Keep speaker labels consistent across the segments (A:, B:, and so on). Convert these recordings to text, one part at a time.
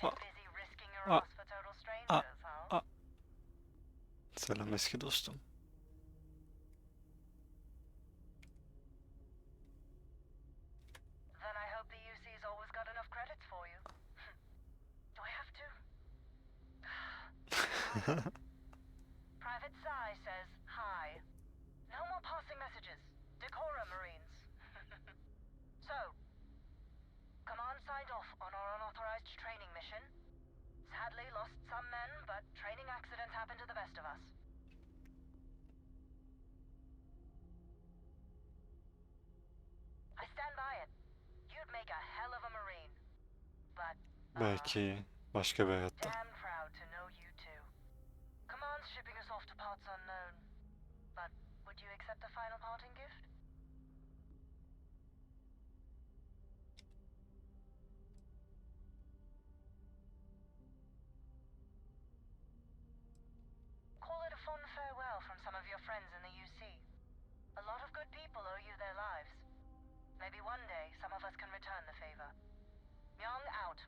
A: A- a- a- a- Selam eski dostum.
B: Then I hope the UC's always got enough credits for you. Do I have to? Private Psy says hi. No more passing messages. Decorum, Marines. So, Command signed off on our unauthorized training mission. Sadly lost some men, but training accidents happen to the best of us. I stand by it. You'd make a hell of a Marine. But,
A: Belki başka bir hayatta.
B: damn proud to know you too. Command's shipping us off to parts unknown. But would you accept a final parting gift? Call it a fond farewell from some of your friends in the UC. A lot of good people owe you their lives. Maybe one day some of us can return the favor. Young out.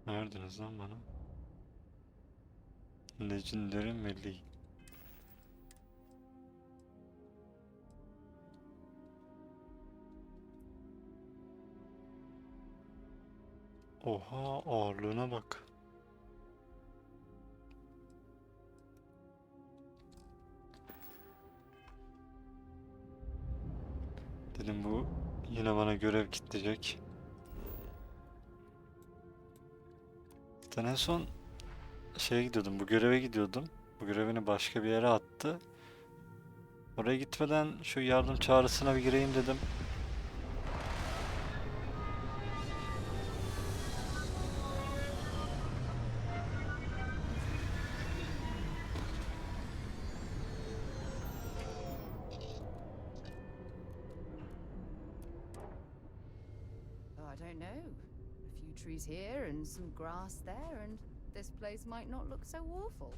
A: Verdiniz lan bana. Legendary Melee. Oha, ağırlığına bak. Dedim bu yine bana görev kitleyecek. Zaten en son şeye gidiyordum, bu göreve gidiyordum. Bu görevini başka bir yere attı. Oraya gitmeden şu yardım çağrısına bir gireyim dedim.
C: Oh, I don't know. A few trees here and some grass there, and this place might not look so awful.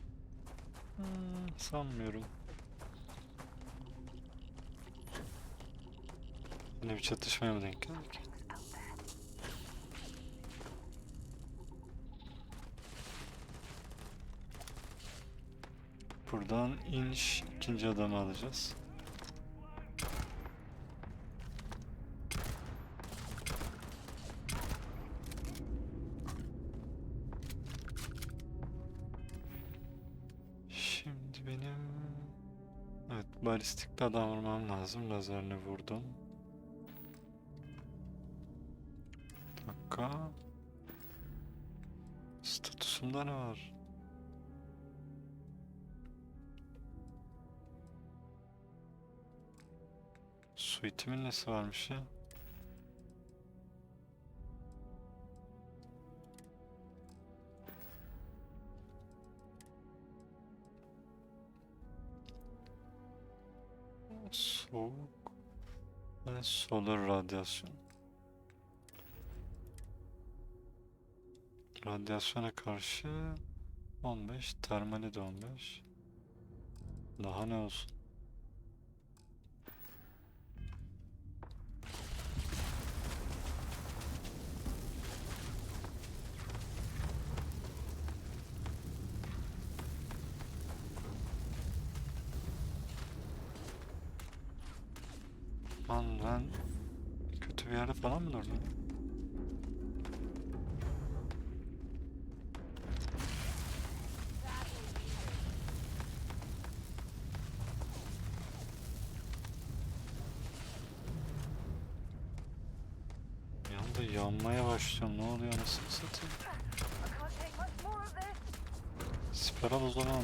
A: Sanmıyorum. Yine bir çatışmaya mı denk geldik? Buradan iniş, ikinci adamı alacağız. Şimdi benim... Evet, balistikli adam vurmam lazım. Lazerle vurdum. Bir dakika. Statüsümde ne var? Suite'imin nesi varmış ya? Soğuk ve solar radyasyon. Radyasyona karşı 15, termali de 15. Daha ne olsun? Lan ben kötü bir yerde falan mı durdum? Bir anda yanmaya başlıyorum. Ne oluyor anasını satayım?
B: I can't take much more of this.
A: Siper al o zaman.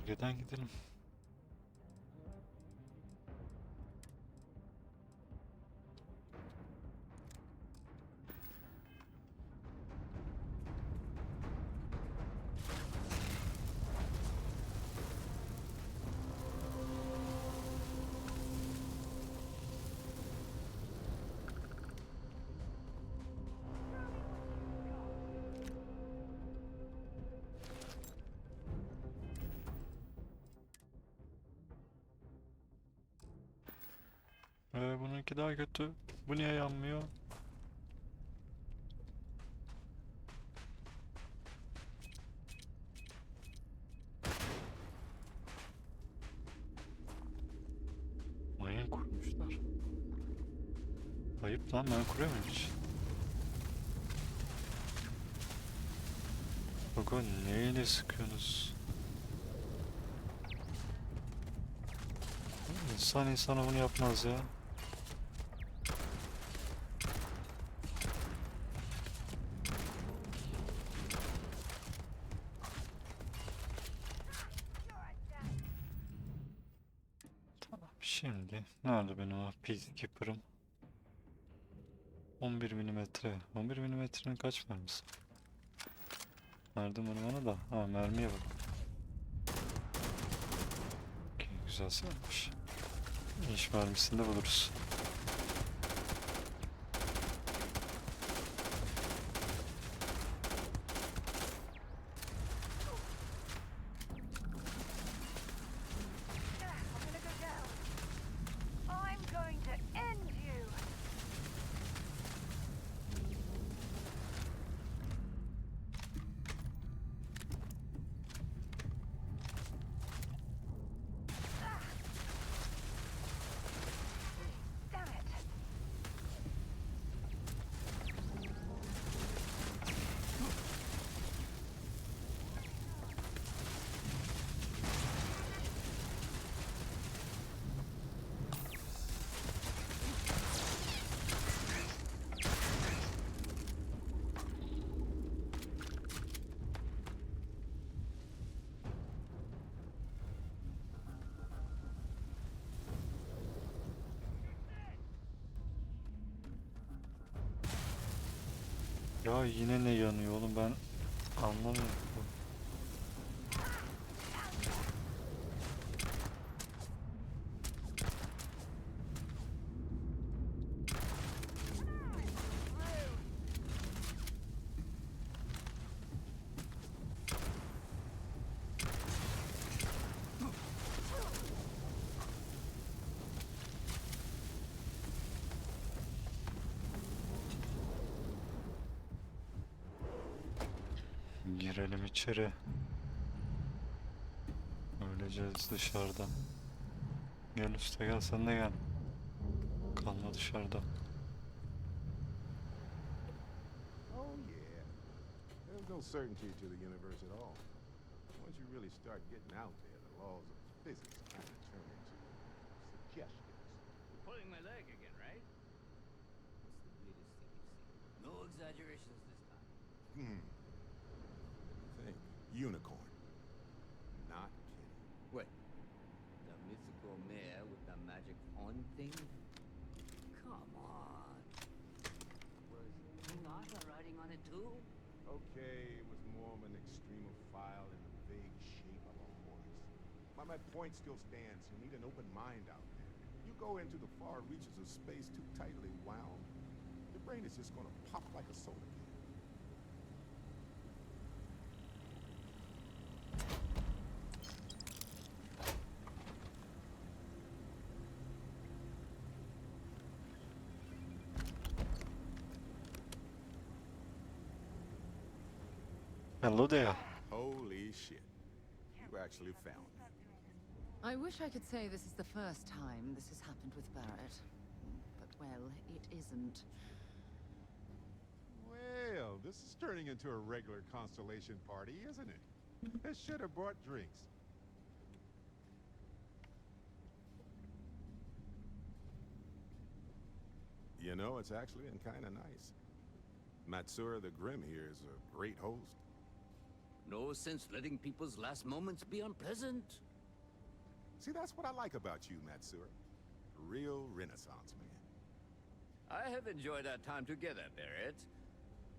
A: Gölgeden gidelim. Seninki daha kötü. Bu niye yanmıyor? Mayın kurmuşlar. Ayıp lan, ben kuruyorum hiç. Bak o neyle sıkıyorsunuz? İnsan insana bunu yapmaz ya. Tamam, şimdi nerede benim o Peacekeeper'ım? 11 milimetre. 11 milimetrenin kaç mermisi? Nerede bana da? Ha, mermiye bak. Okey, güzel sayılmış. İş mermisini de buluruz.
B: I'm gonna go down. I'm going to end you. Damn it.
A: Ya yine ne yanıyor oğlum, ben anlamıyorum. Girelim içeri. Öleceğiz dışarıdan. Gel usta, gel sen de gel. Kalma dışarıda.
D: Oh, yeah. There's no certainty to the universe at all. Once you really start getting out there, the laws of physics kind of turn into suggestions.
E: You're pulling my leg again, right? What's the weirdest thing you've seen? No exaggerations this time.
D: Hmm. Think. Unicorn. Not kidding.
E: Wait. The mythical mare with the magic horn thing? Come on. Was King Arthur riding on it too?
D: Okay, it was more of an extremophile in the vague shape of a horse. But my point still stands. You need an open mind out there. You go into the far reaches of space too tightly wound, your brain is just gonna pop like a soda can.
A: Hello there.
D: Holy shit. You actually found it.
C: I wish I could say this is the first time this has happened with Barrett. But, well, it isn't.
D: Well, this is turning into a regular Constellation party, isn't it? I should have brought drinks. You know, it's actually been kind of nice. Matsura the Grim here is a great host.
E: No sense letting people's last moments be unpleasant.
D: See, that's what I like about you, Matsura. Real Renaissance man.
E: I have enjoyed our time together, Barrett.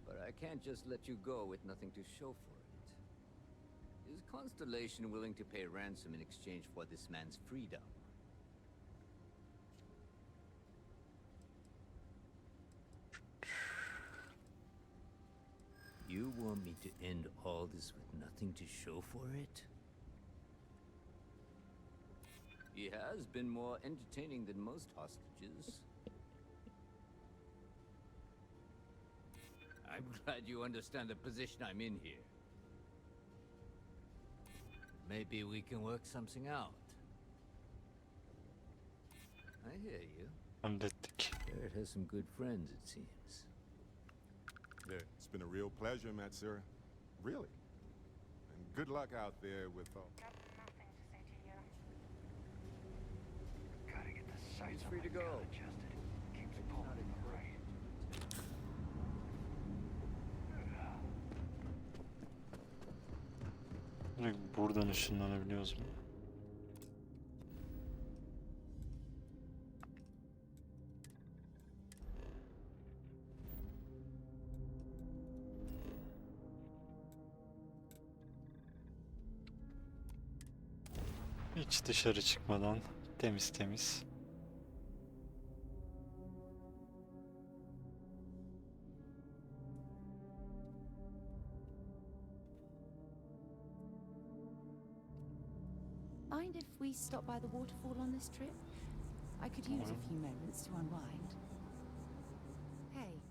E: But I can't just let you go with nothing to show for it. Is Constellation willing to pay ransom in exchange for this man's freedom? You want me to end all this with nothing to show for it? He has been more entertaining than most hostages. I'm glad you understand the position I'm in here. Maybe we can work something out. I hear you.
A: Hallettik.
E: Barrett has some good friends, it seems.
D: Yeah, it's been a real pleasure, Matsura. Really. And good luck out there with all...
F: Gotta get the sights
E: He's
F: on
E: free
F: my
E: to go.
F: gun adjusted. Keeps pulling me right.
A: Direkt buradan ışınlanabiliyoruz mu? Hiç dışarı çıkmadan temiz temiz.
C: Mind if we stop by the waterfall on this trip? I could use a few moments to unwind. Hey.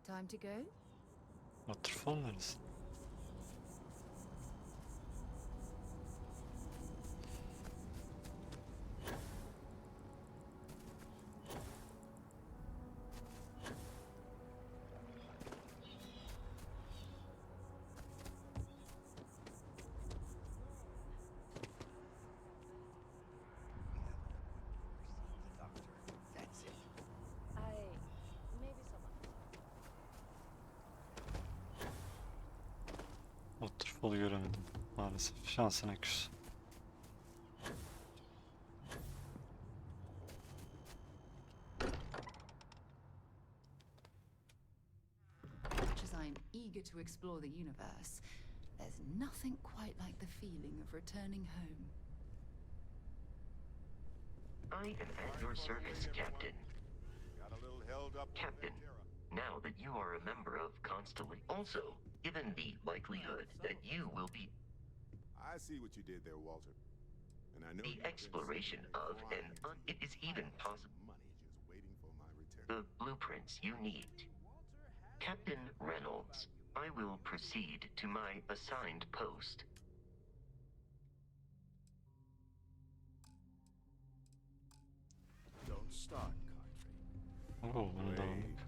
C: Time to go?
A: Waterfall neresi?
F: That's it.
C: Maybe someone.
A: Waterfall'u göremedim maalesef. Şansına küs.
C: Much as I'm eager to explore the universe, there's nothing quite like the feeling of returning home.
G: I am at your service, Captain.
D: Got a little held up.
G: Captain, now that you are a member of Constellation, also, given the likelihood that you will be
D: I see what you did there, Walter. And I know
G: the
D: you've been
G: exploration
D: sitting there
G: of
D: flying
G: it is even possible
D: money just waiting for my return.
G: the blueprints you need. Captain Reynolds, I will proceed to my assigned post.
F: Don't start, Cartwright.
A: Oo, bunu da aldık.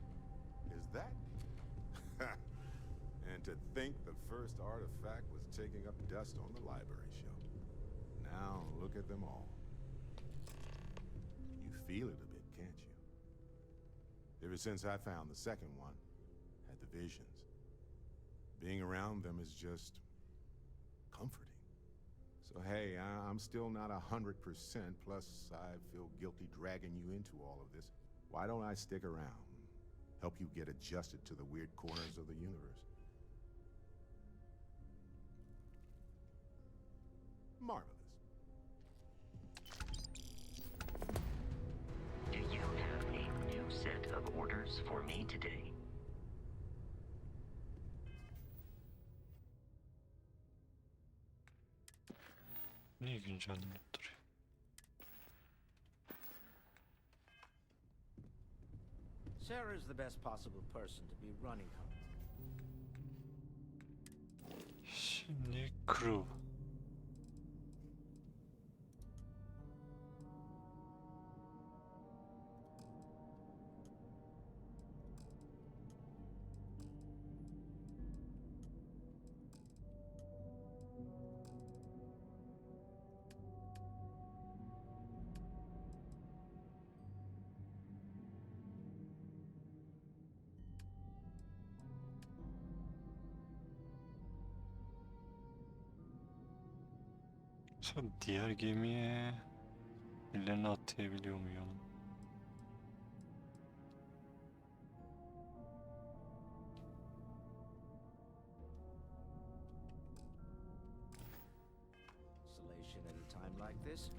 D: Is that? And to think the first artifact was taking up dust on the library shelf. Now look at them all. You feel it a bit, can't you? Ever since I found the second one, had the visions. Being around them is just comforting. So hey, I'm still not 100%, plus I feel guilty dragging you into all of this. Why don't I stick around? Help you get adjusted to the weird corners of the universe. Marvelous.
G: Do you have a new set of orders for me today?
A: Niye güncellenip duruyor?
F: Sarah's the best possible person to be running home.
A: Şimdi crew. Sonra diğer gemiye birilerini atayabiliyor muyum?
F: Isolation at a time like this?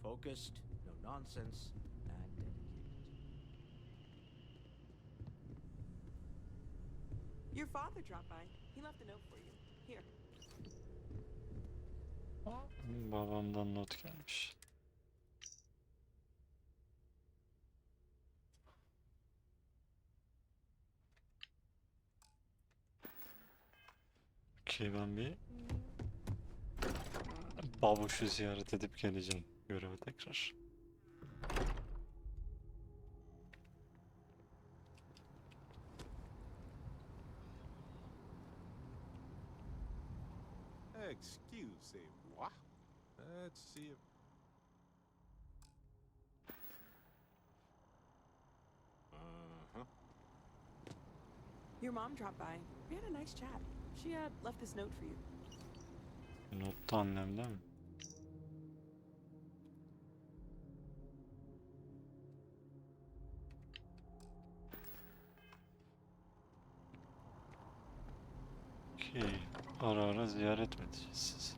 F: Focused, no nonsense.
H: Your father dropped by. He left a note for you. Here.
A: Babamdan not gelmiş. Okey, ben bir babuşu ziyaret edip geleceğim göreve tekrar.
D: Excusez-moi. Let's see if... Uh-huh.
H: Your mom dropped by. We had a nice chat. She had left this note for you.
A: Not da annemden mi? Okey. Ara ara ziyaret mi edeceğiz sizi?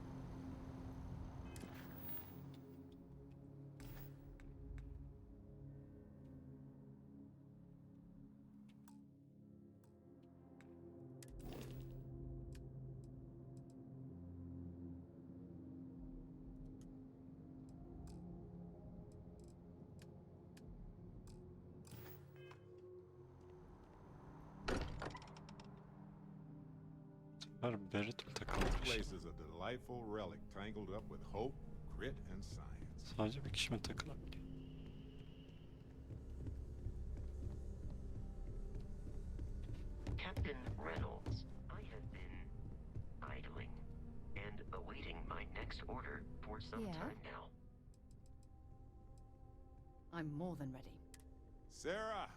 A: Berit mi takılmış?
D: Place is a delightful relic tangled up with hope, grit, and science.
A: Sadece bir kişi mi takılabiliyor?
G: Captain Reynolds, I have been idling and awaiting my next order for some
C: Yeah?
G: time now.
C: I'm more than ready.
D: Sarah!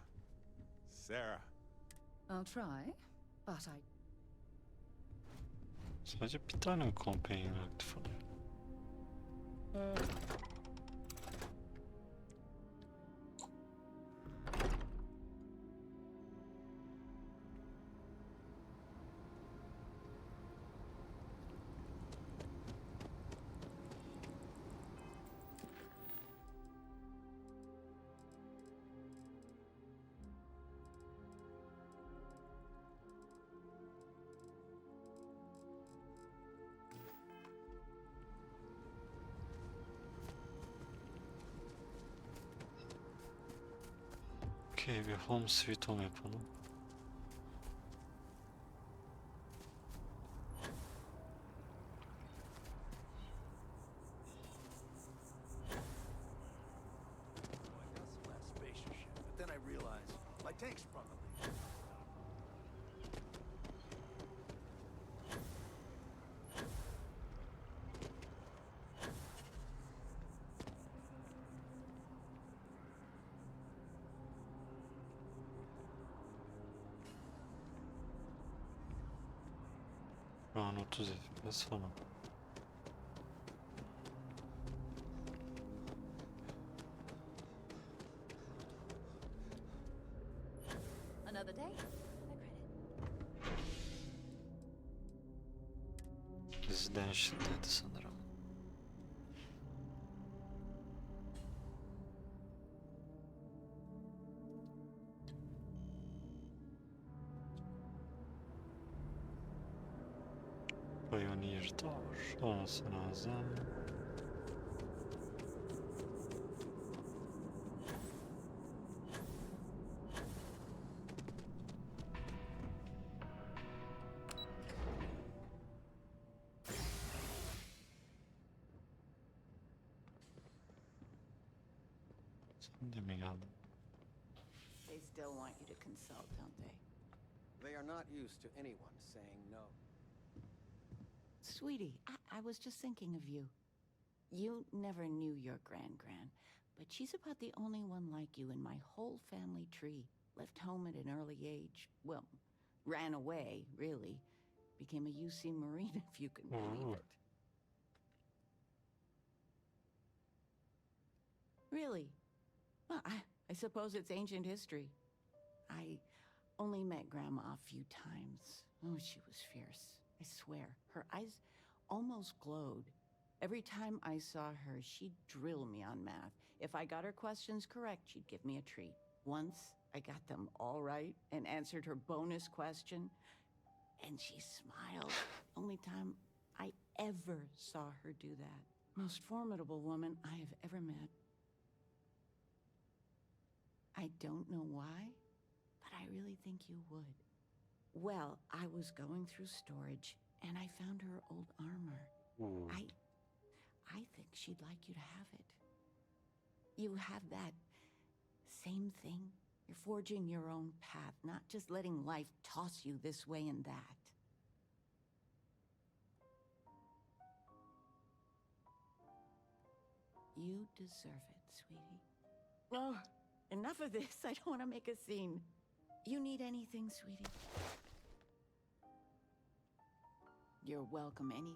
D: Sarah.
C: I'll try, but I...
A: Sadece bir tane mi companion aktif oluyor? Okey, bir home sweet home yapalım. Şu an 30 FPS falan.
C: Another day.
A: Residential'daydı sanırım. Pioneer Tower olması lazım. Sen de mi geldin?
C: They still want you to consult, don't they?
F: They are not used to anyone saying no.
I: Sweetie, I was just thinking of you. You never knew your gran, but she's about the only one like you in my whole family tree. Left home at an early age. Well, ran away, really. Became a UC Marine, if you can believe it. Really? Well, I suppose it's ancient history. I only met Grandma a few times. Oh, she was fierce. I swear, her eyes almost glowed. Every time I saw her, she'd drill me on math. If I got her questions correct, she'd give me a treat. Once, I got them all right and answered her bonus question. and she smiled. Only time I ever saw her do that. Most formidable woman I have ever met. I don't know why, but I really think you would. Well, I was going through storage, and I found her old armor.
A: Ooh.
I: I think she'd like you to have it. You have that same thing. You're forging your own path, not just letting life toss you this way and that. You deserve it, sweetie. Oh, enough of this. I don't want to make a scene. You need anything, sweetie? You're welcome anytime.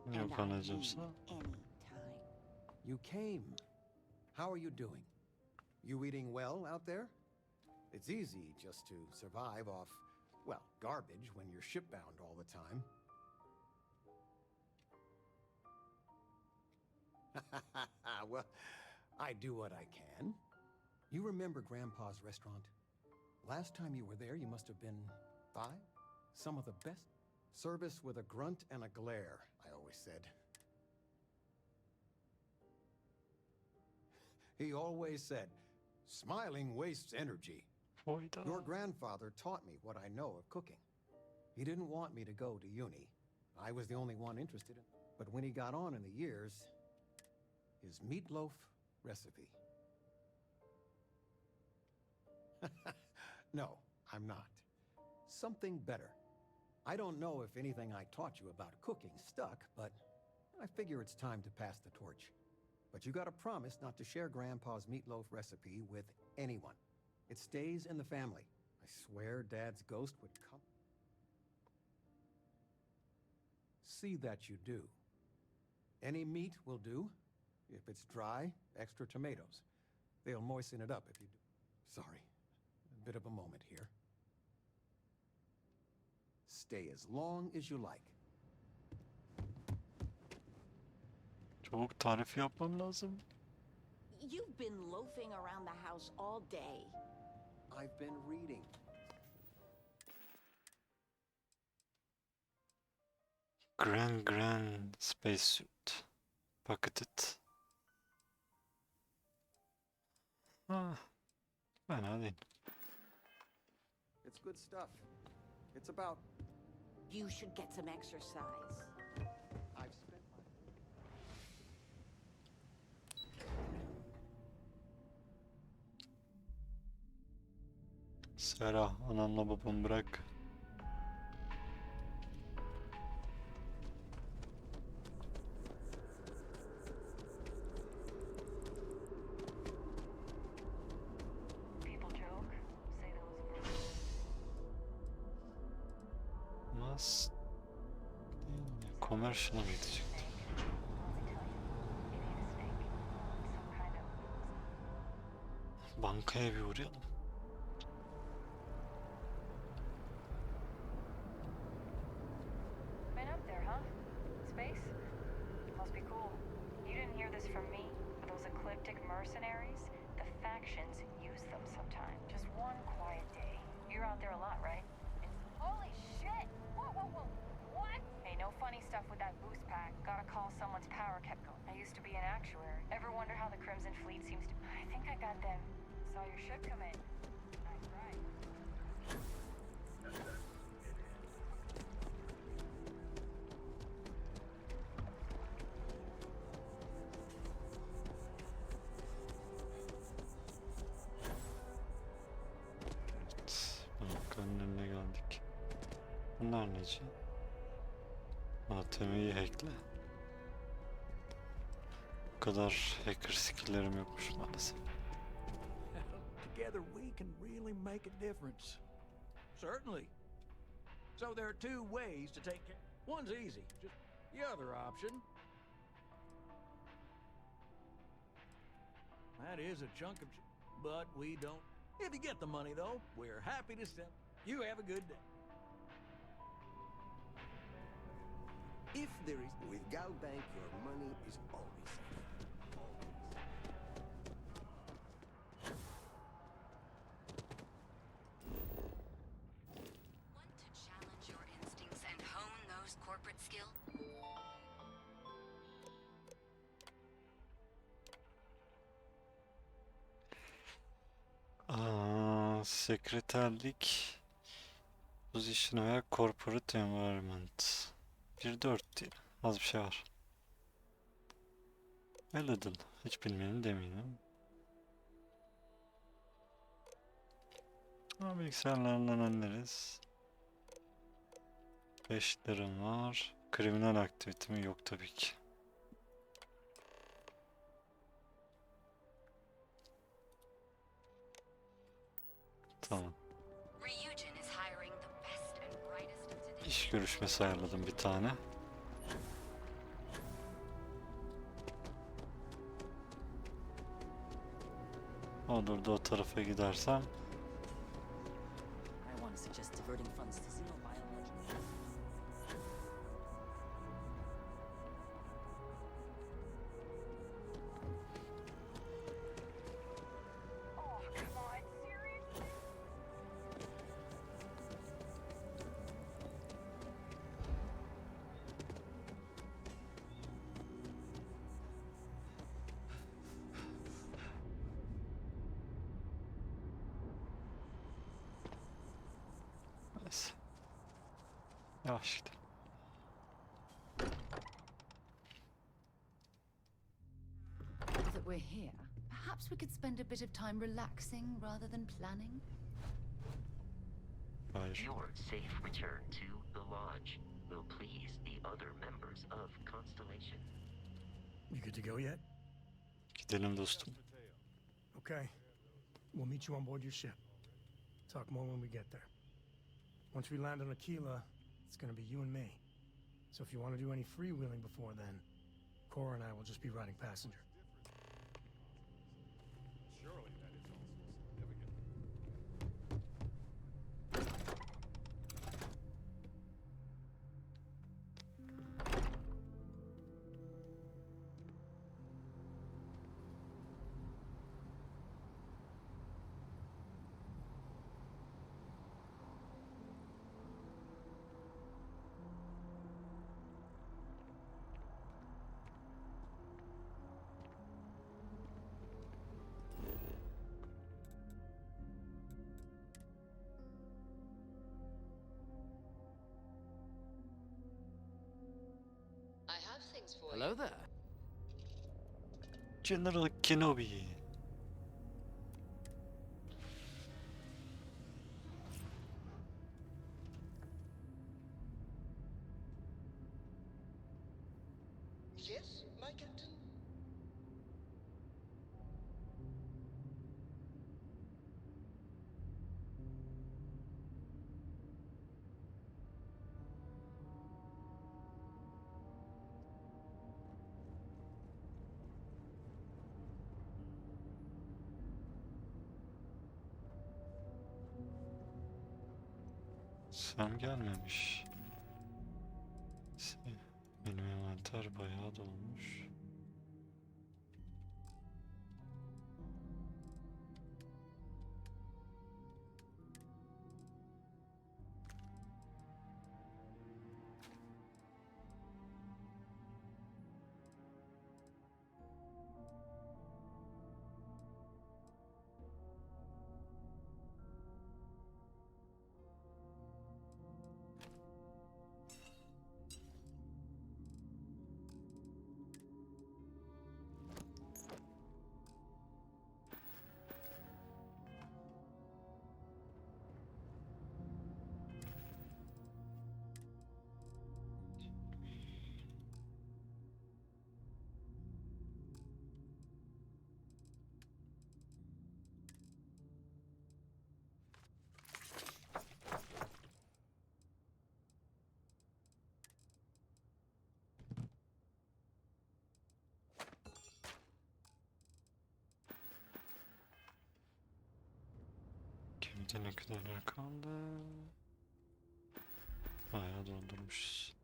A: Ne
I: And I
A: yapacağımsa?
I: mean anytime.
J: You came. How are you doing? You eating well out there? It's easy just to survive off, well, garbage when you're shipbound all the time. Well, I do what I can. You remember Grandpa's restaurant? Last time you were there, you must have been 5? Some of the best service with a grunt and a glare, I always said. He always said, smiling wastes energy.
A: Oyda.
J: Your grandfather taught me what I know of cooking. He didn't want me to go to uni. I was the only one interested in. But when he got on in the years, his meatloaf recipe. No, I'm not. Something better. I don't know if anything I taught you about cooking stuck, but I figure it's time to pass the torch. But you gotta promise not to share Grandpa's meatloaf recipe with anyone. It stays in the family. I swear Dad's ghost would come. See that you do. Any meat will do. If it's dry, extra tomatoes. They'll moisten it up if you do. Sorry, a bit of a moment here. Stay as long as you like.
A: Çabuk tarif yapmam lazım.
I: You've been loafing around the house all day.
J: I've been reading.
A: Gran spacesuit. Pocketed. Ah, fena değil.
J: It's good stuff. It's about...
I: You should get some exercise.
J: I've spent my...
A: Sera, anamla babamı bırak.
B: People joke, say there was a
A: Mas... Commercial'a mı gidecektim? Bankaya bir uğrayalım.
B: Been up there, huh? Space? Must be cool. You didn't hear this from me, but those ecliptic mercenaries, the factions use them sometimes. Just one quiet day. You're out there a lot, right? Holy shit! Whoa, whoa, whoa! What? Hey, no funny stuff with that boost pack. Gotta call someone's power kept going. I used to be an actuary. Ever wonder how the Crimson Fleet seems to... I think I got them. Saw your ship come in. Nice ride.
A: Bankanın önüne geldik. Bunlar neci? ATM'yi hackle. Bu kadar hacker skill'lerim yokmuş maalesef.
F: Together we can really make a difference. Certainly. So there are 2 ways to take care. One's easy. Just the other option. That is a chunk of but we don't. If you get the money though, we're happy to sell. You have a good day. If there is
K: With GalBank, your money is always safe.
B: Want to challenge your
A: Sekreterlik, position veya corporate environment. 1-4 değil. Az bir şey var. Edilen. Hiç bilmeyenim demeyeyim. Ama bilgisayarlarından anlarız. 5 liram var. Kriminal aktivite mi? Yok tabii ki. Tamam. İş görüşmesi ayarladım bir tane. Olur da o tarafa gidersem
L: I want to suggest diverting funds to xenobiology.
A: neyse. Yavaş gidelim.
C: Now that we're here, perhaps we could spend a bit of time relaxing rather than planning.
A: Hayır.
G: Your safe return to the lodge will please the other members of Constellation.
F: You good to go yet?
A: Gidelim dostum.
F: Okay. We'll meet you on board your ship. Talk more when we get there. Once we land on Aquila, it's gonna be you and me. So if you want to do any freewheeling before then, Cora and I will just be riding passenger.
D: Surely that is also significant.
M: I have things for
E: Hello
M: you.
E: there.
A: General Kenobi.
K: Yes, my captain?
A: Sam gelmemiş. Benim envanter bayağı dolmuş. Kimde ne kadar kaldı? Bayağı doldurmuşuz.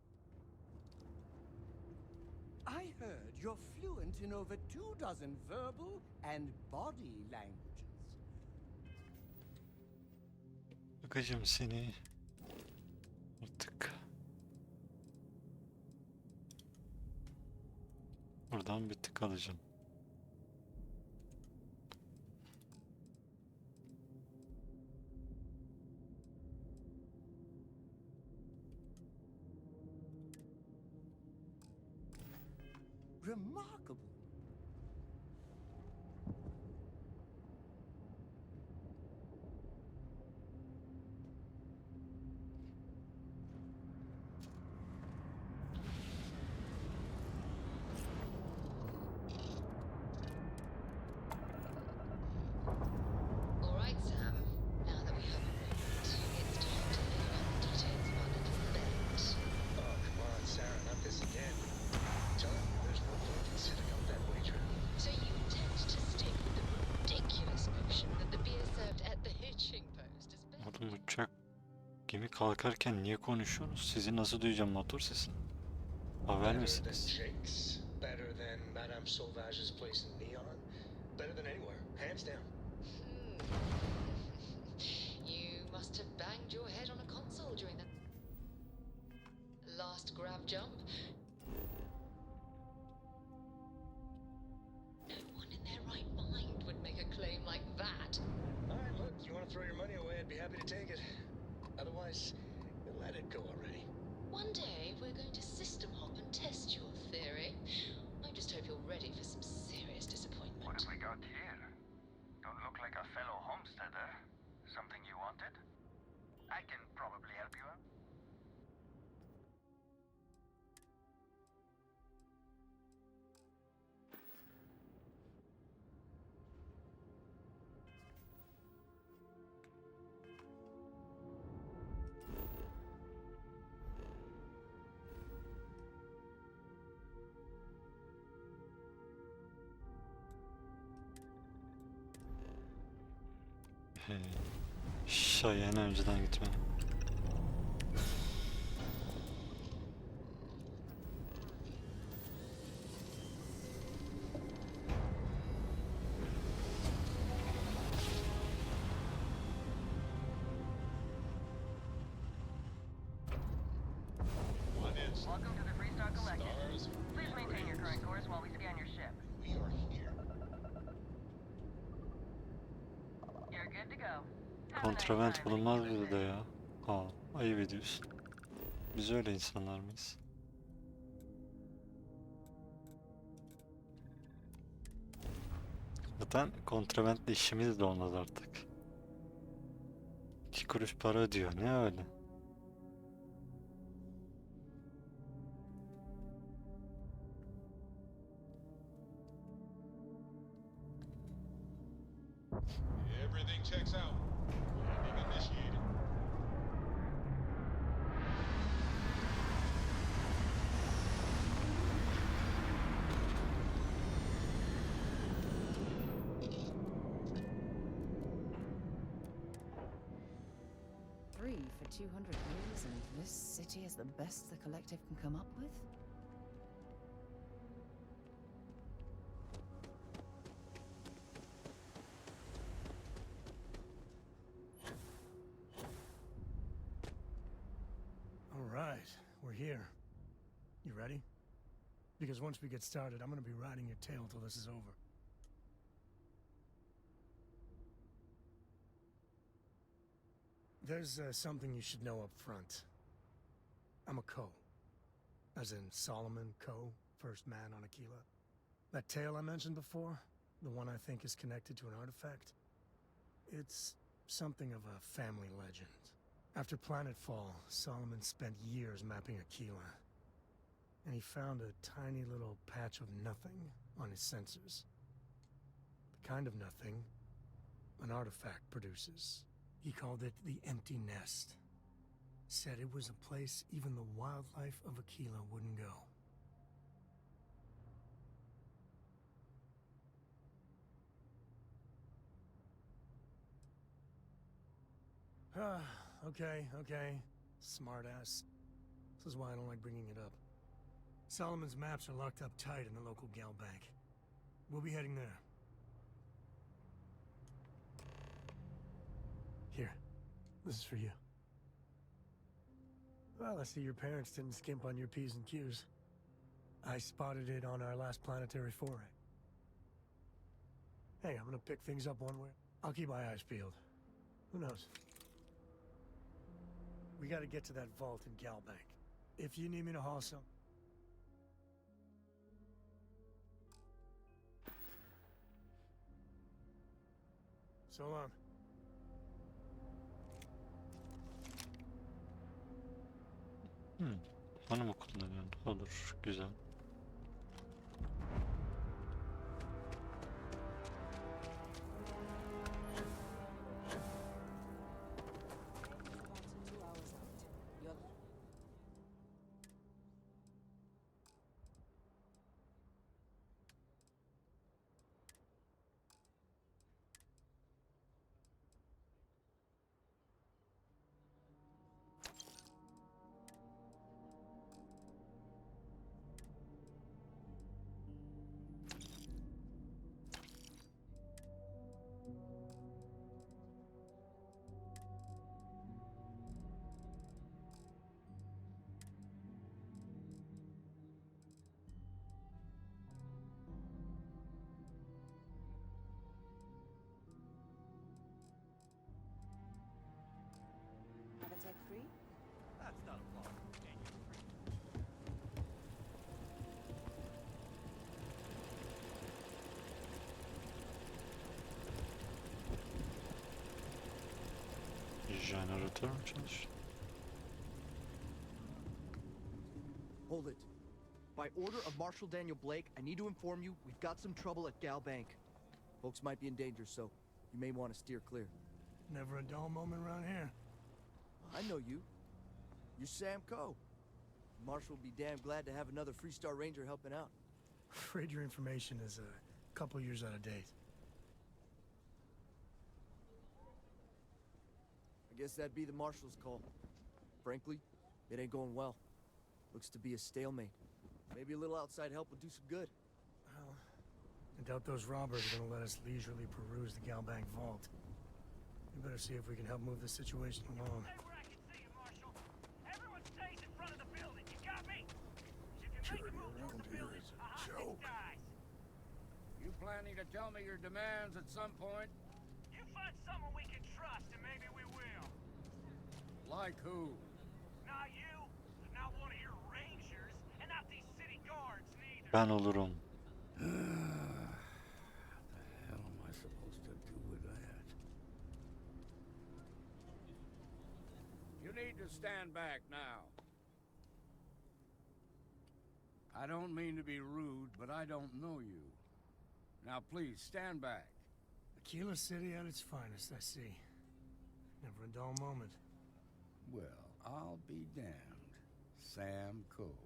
K: I heard you're fluent in over 24 verbal and body languages.
A: Bakacağım seni. Artık. Buradan bir tık alacağım.
K: remarkable.
M: All right, Sam. Now that we have a moment, it's time to lay out the details of our little bet.
N: Oh, come on, Sarah, not this again. Tell him there's no point in sitting out that wager.
M: So you intend to stick with the ridiculous notion that the beer served at the hitching post is better?
A: Oğlum uçak gemi kalkarken niye konuşuyorsunuz? Sizi nasıl duyacağım motor sesini? Haber
N: Better than
A: misiniz?
N: Jake's, better than Madame Sauvage's place in Neon, better than anywhere, hands down.
M: You must have banged your head on a console during that last grav jump. No one in their right mind would make a claim like that.
N: All right, look, you want to throw your money away, I'd be happy to take it. Otherwise, let it go already.
M: One day we're going to system hop and test your theory. I just hope you're ready for some serious disappointment.
O: What have we got here? Don't look like a fellow homesteader. Something you wanted? I can probably help you out.
A: Şayan önceden gitme.
B: Welcome to the Freestar Collective. Please maintain your current course while we scan your ship.
N: We are here.
B: You're good to go.
A: Kontravent bulunmaz burada ya. Aa, ayıp ediyorsun. Biz öyle insanlar mıyız? Zaten kontraventle işimiz de olmaz artık. 2 kuruş para ödüyor. Ne öyle?
D: Everything checks out. Landing initiated.
C: Free for 200 years, and this city is the best the collective can come up with?
F: All right, we're here. You ready? Because once we get started, I'm gonna be riding your tail till this is over. There's something you should know up front. I'm a Coe. As in Solomon Coe, first man on Aquila. That tale I mentioned before, the one I think is connected to an artifact, it's something of a family legend. After planetfall, Solomon spent years mapping Aquila, and he found a tiny little patch of nothing on his sensors. The kind of nothing an artifact produces. He called it the Empty Nest. Said it was a place even the wildlife of Aquila wouldn't go. Okay. Smartass. This is why I don't like bringing it up. Solomon's maps are locked up tight in the local gal bank. We'll be heading there. Here, this is for you. Well, I see your parents didn't skimp on your P's and Q's. I spotted it on our last planetary foray. Hey, I'm gonna pick things up one way. I'll keep my eyes peeled. Who knows? We gotta get to that vault in Galbank. If you need me to haul some... So long.
A: Onu mu kullanıyorsun? Olur, güzel.
L: Have a tech free?
K: That's not a problem.
A: Jeneratör mü çalışıyor?
P: Hold it. By order of Marshal Daniel Blake, I need to inform you we've got some trouble at Gal Bank. Folks might be in danger, so you may want to steer clear.
F: Never a dull moment around here.
P: I know you. You're Sam Coe. Marshal will be damn glad to have another Freestar Ranger helping out.
F: Afraid your information is a couple years out of date.
P: I guess that'd be the Marshal's call. Frankly, it ain't going well. Looks to be a stalemate. Maybe a little outside help would do some good.
F: Well, I doubt those robbers are gonna let us leisurely peruse the Gal Bank vault. We better see if we can help move this situation along.
K: You planning to tell me your demands at some point?
O: You find someone we can trust, and maybe we will.
K: Like who?
O: Not you, not one of your rangers, and not these city guards neither.
A: Ben olurum.
K: What the hell am I supposed to do with that? You need to stand back now. I don't mean to be rude, but I don't know you. Now please, stand back.
F: Aquila City at its finest, I see. Never a dull moment.
K: Well, I'll be damned. Sam Coe.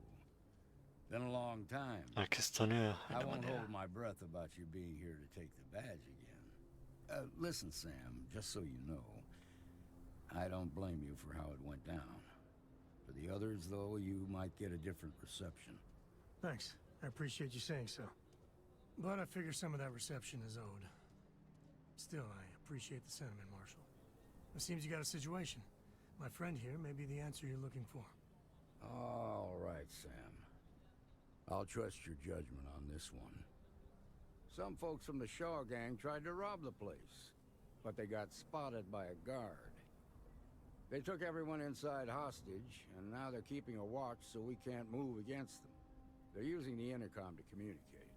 K: Been a long time.
A: Herkes tanıyor
K: I
A: elemanı
K: won't
A: ya.
K: hold my breath about you being here to take the badge again. Listen, Sam, just so you know, I don't blame you for how it went down. For the others, though, you might get a different reception.
F: Thanks. I appreciate you saying so. But I figure some of that reception is owed. Still, I appreciate the sentiment, Marshal. It seems you got a situation. My friend here may be the answer you're looking for.
K: All right, Sam. I'll trust your judgment on this one. Some folks from the Shaw gang tried to rob the place, but they got spotted by a guard. They took everyone inside hostage, and now they're keeping a watch so we can't move against them. They're using the intercom to communicate.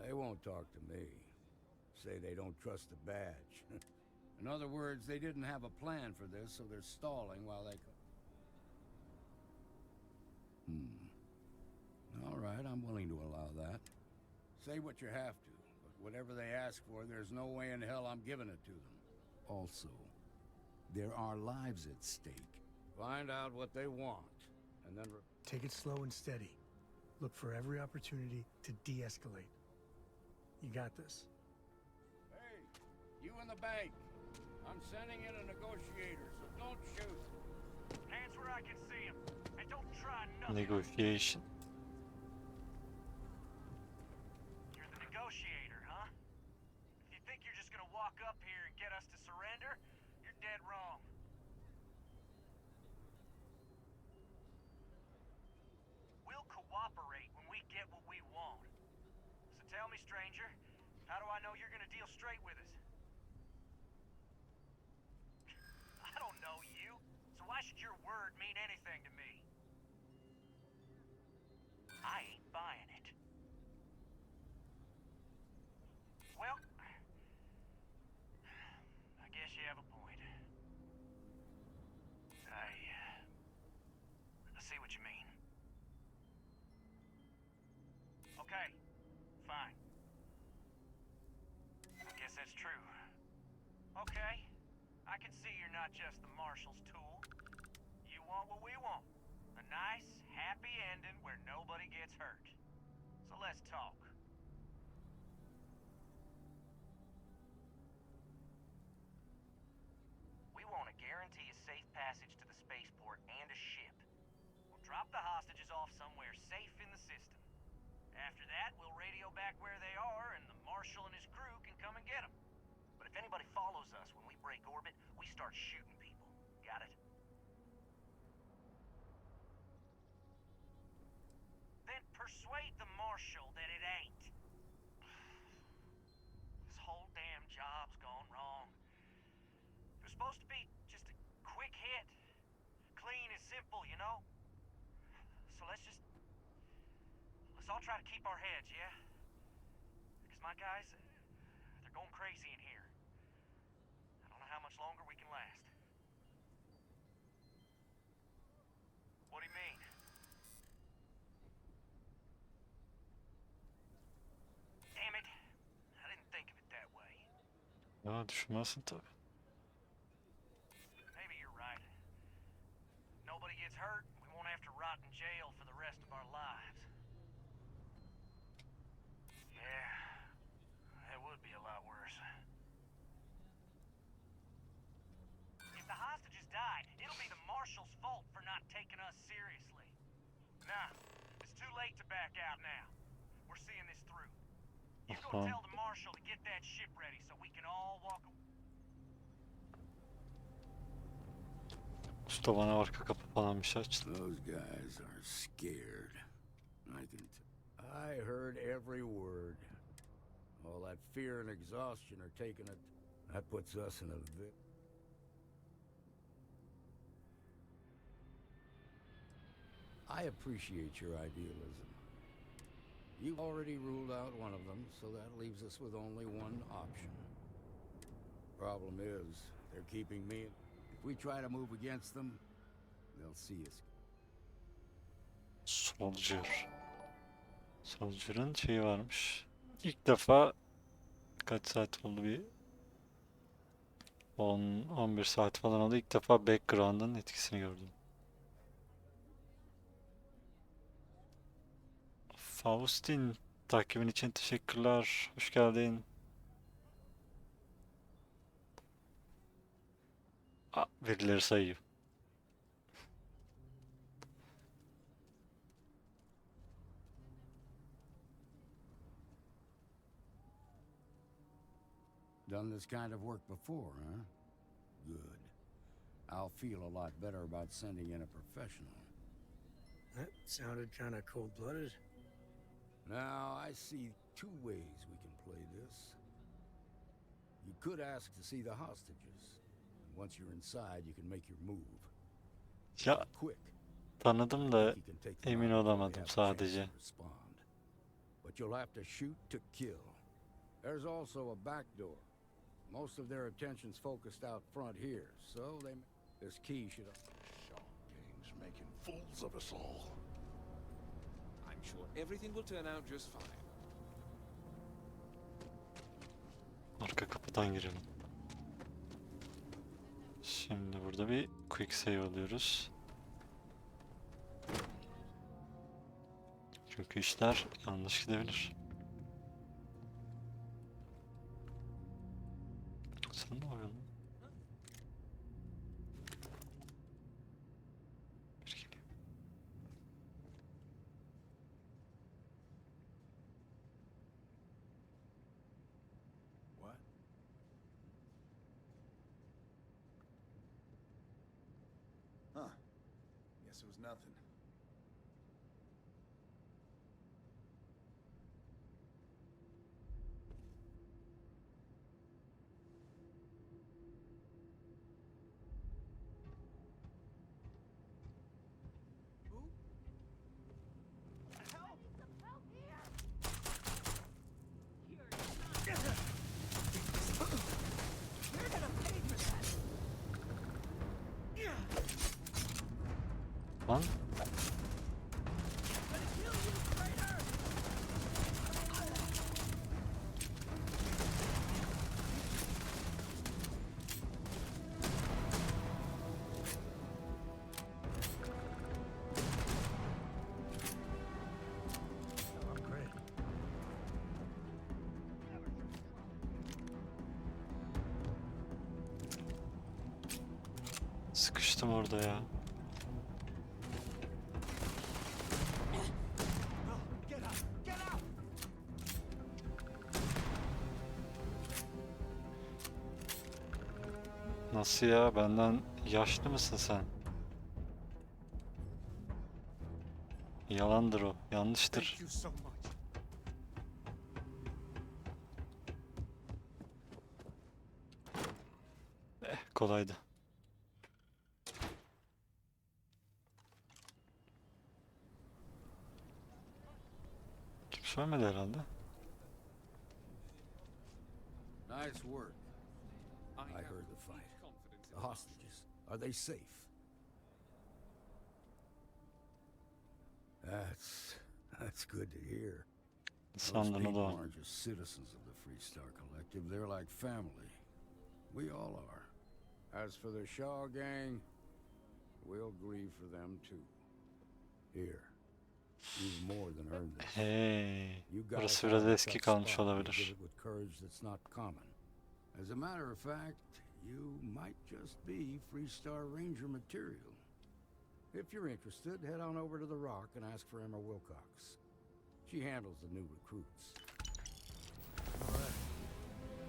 K: They won't talk to me. Say they don't trust the badge. In other words, they didn't have a plan for this, so they're stalling while they... All right, I'm willing to allow that. Say what you have to, but whatever they ask for, there's no way in hell I'm giving it to them. Also, there are lives at stake. Find out what they want, and then...
F: Take it slow and steady. Look for every opportunity to de-escalate. You got this.
K: Hey, you in the bank. I'm sending in a negotiator, so don't shoot.
O: Hands where I can see him, and don't try nothing.
A: Negotiation.
O: You're the negotiator, huh? If you think you're just gonna walk up here and get us to surrender, you're dead wrong. We'll cooperate when we get what we want. So tell me, stranger, how do I know you're gonna deal straight with us? I don't know you, so why should your word mean anything to me? I ain't buying it. Well, I guess you have a point. I see what you mean. Okay, fine. I guess that's true. Okay, I can see you're not just the Marshal's tool. You want what we want. A nice, happy ending where nobody gets hurt. So let's talk. We want to guarantee a safe passage to the spaceport and a ship. We'll drop the hostages off somewhere safe in the system. After that, we'll radio back where they are, and the Marshal and his crew can come and get them. But if anybody follows us when we break orbit, we start shooting people. Got it? Then persuade the Marshal that it ain't. This whole damn job's gone wrong. It was supposed to be just a quick hit. Clean and simple, you know? So let's all try to keep our heads, yeah? Because my guys, they're going crazy in here. I don't know how much longer we can last. What do you mean? Damn it. I didn't think of it that way.
A: Ya düşünmezsin tabii.
O: Maybe you're right. Nobody gets hurt, we won't have to rot in jail for the rest of our lives. Yeah, that would be a lot worse. If the hostages die, it'll be the Marshal's fault for not taking us seriously. Nah, it's too late to back out now. We're seeing this through. You go tell the Marshal to get that ship ready so we can all walk away.
A: Usta bana arka kapı falan bir şey açtı.
K: Those guys are scared. I heard every word. All that fear and exhaustion are taking it. That puts us in a I appreciate your idealism. You've already ruled out one of them, so that leaves us with only one option. Problem is, they're keeping me. If we try to move against them, they'll see us.
A: Soldier. Soldier'ın şeyi varmış. İlk defa kaç saat oldu, bir 10-11 saat falan oldu. İlk defa background'ın etkisini gördüm. Faustin, takibin için teşekkürler. Hoş geldin. Verileri sayıyor.
K: Done this kind of work before, huh? Good. I'll feel a lot better about sending in a professional.
F: That sounded kind of cold-blooded.
K: Now, I see two ways we can play this. You could ask to see the hostages. Once you're inside, you can make your move.
A: Ya tanıdım da emin olamadım sadece.
K: But you'll have to shoot to kill. There's also a back door. Most of their attention's focused out front here, so this key should.
D: Game's making fools of us all.
Q: I'm sure everything will turn out just fine.
A: Arka kapıdan girelim. Şimdi burada bir quick save alıyoruz. Çünkü işler yanlış gidebilir. Sen ne yapıyorsun?
D: What? Huh. Guess it was nothing.
A: Lan. Sıkıştım orada ya. Nasıl ya? Benden yaşlı mısın sen? Yalandır o. Yanlıştır.
F: Thank you so much.
A: Kolaydı. Kimse ölmedi herhalde.
K: Nice work. I heard the fight. The hostages, are they safe? That's good to hear. Those
A: Sandın o
K: people
A: da.
K: aren't just citizens of the Free Star Collective, they're like family. We all are. As for the Shaw gang, we'll grieve for them too. Here, you've more than earned this.
A: Hey,
K: You guys
A: burası biraz
K: have a
A: eski
K: tough
A: kalmış
K: spot. You did
A: olabilir.
K: it with courage that's not common. As a matter of fact, you might just be Free Star Ranger material. If you're interested, head on over to the Rock and ask for Emma Wilcox. She handles the new recruits.
F: All right.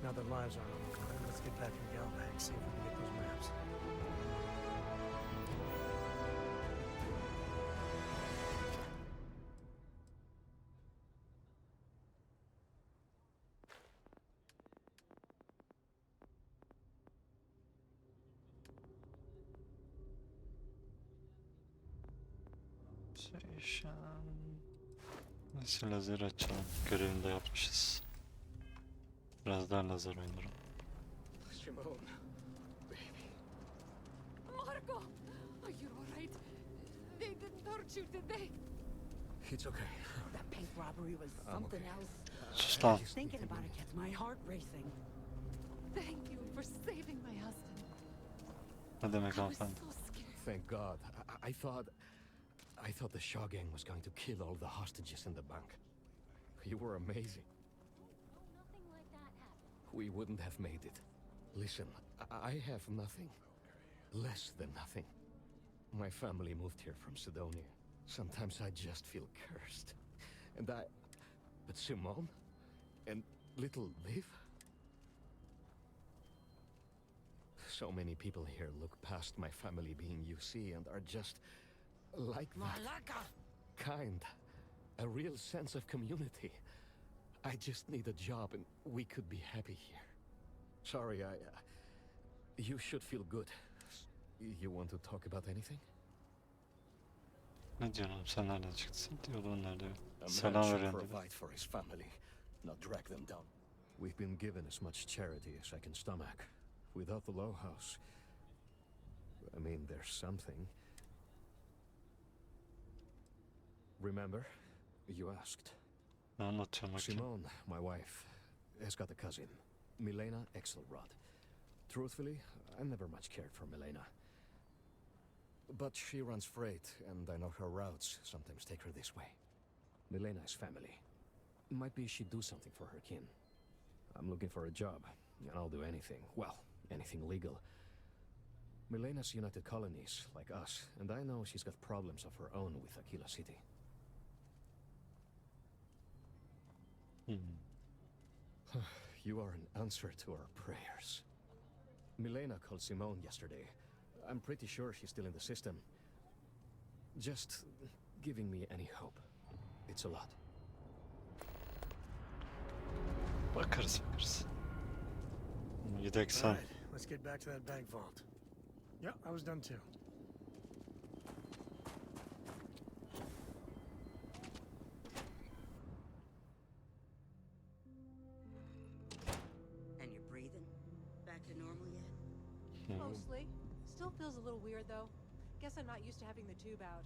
F: Now that lives aren't on the line, let's get back to Galbank, see if we can get those maps.
A: Neyse lazer açalım. Görevini de yapmışız. Biraz daha lazer oynarım.
N: Simone, baby.
C: Marco! Are you alright? They didn't hurt you, did they?
N: It's okay.
I: That bank robbery was something else.
A: Sus lan.
I: Thinking about it gets my heart racing.
C: Thank you for saving my husband.
A: Ne demek
C: I was
A: hanımefendi?
C: so scared.
N: Thank God. I thought the Shaw gang was going to kill all the hostages in the bank. You were amazing.
M: Nothing like that happened.
N: We wouldn't have made it. Listen, I have nothing. Less than nothing. My family moved here from Sidonia. Sometimes I just feel cursed. But Simone? And little Liv? So many people here look past my family being UC and are just like that. Kind. A real sense of community. I just need a job and we could be happy here. Sorry, you should feel good. You want to talk about anything?
A: Ne diyorsun oğlum? Sen nereden çıktın? Yolun nerede?
N: A man
A: Selam
N: should
A: veriyorum dedi.
N: provide for his family, not drag them down. We've been given as much charity as I can stomach. Without the Low House, I mean, there's something. Remember, you asked.
A: Ne anlatıyorum bakayım?
N: Simone, my wife, has got a cousin, Milena Axelrod. Truthfully, I never much cared for Milena. But she runs freight, and I know her routes sometimes take her this way. Milena is family. Might be she'd do something for her kin. I'm looking for a job, and I'll do anything. Well, anything legal. Milena's United Colonies, like us, and I know she's got problems of her own with Aquila City. You are an answer to our prayers. Milena called Simone yesterday. I'm pretty sure she's still in the system. Just giving me any hope. It's a lot.
A: Bakarız. Yedek sen.
F: Right, let's get back to that bank vault. Yep, I was done too.
R: And you're breathing? Back to normal yet?
L: Mostly. Still feels a little weird though.
R: Guess I'm not used to having the tube out.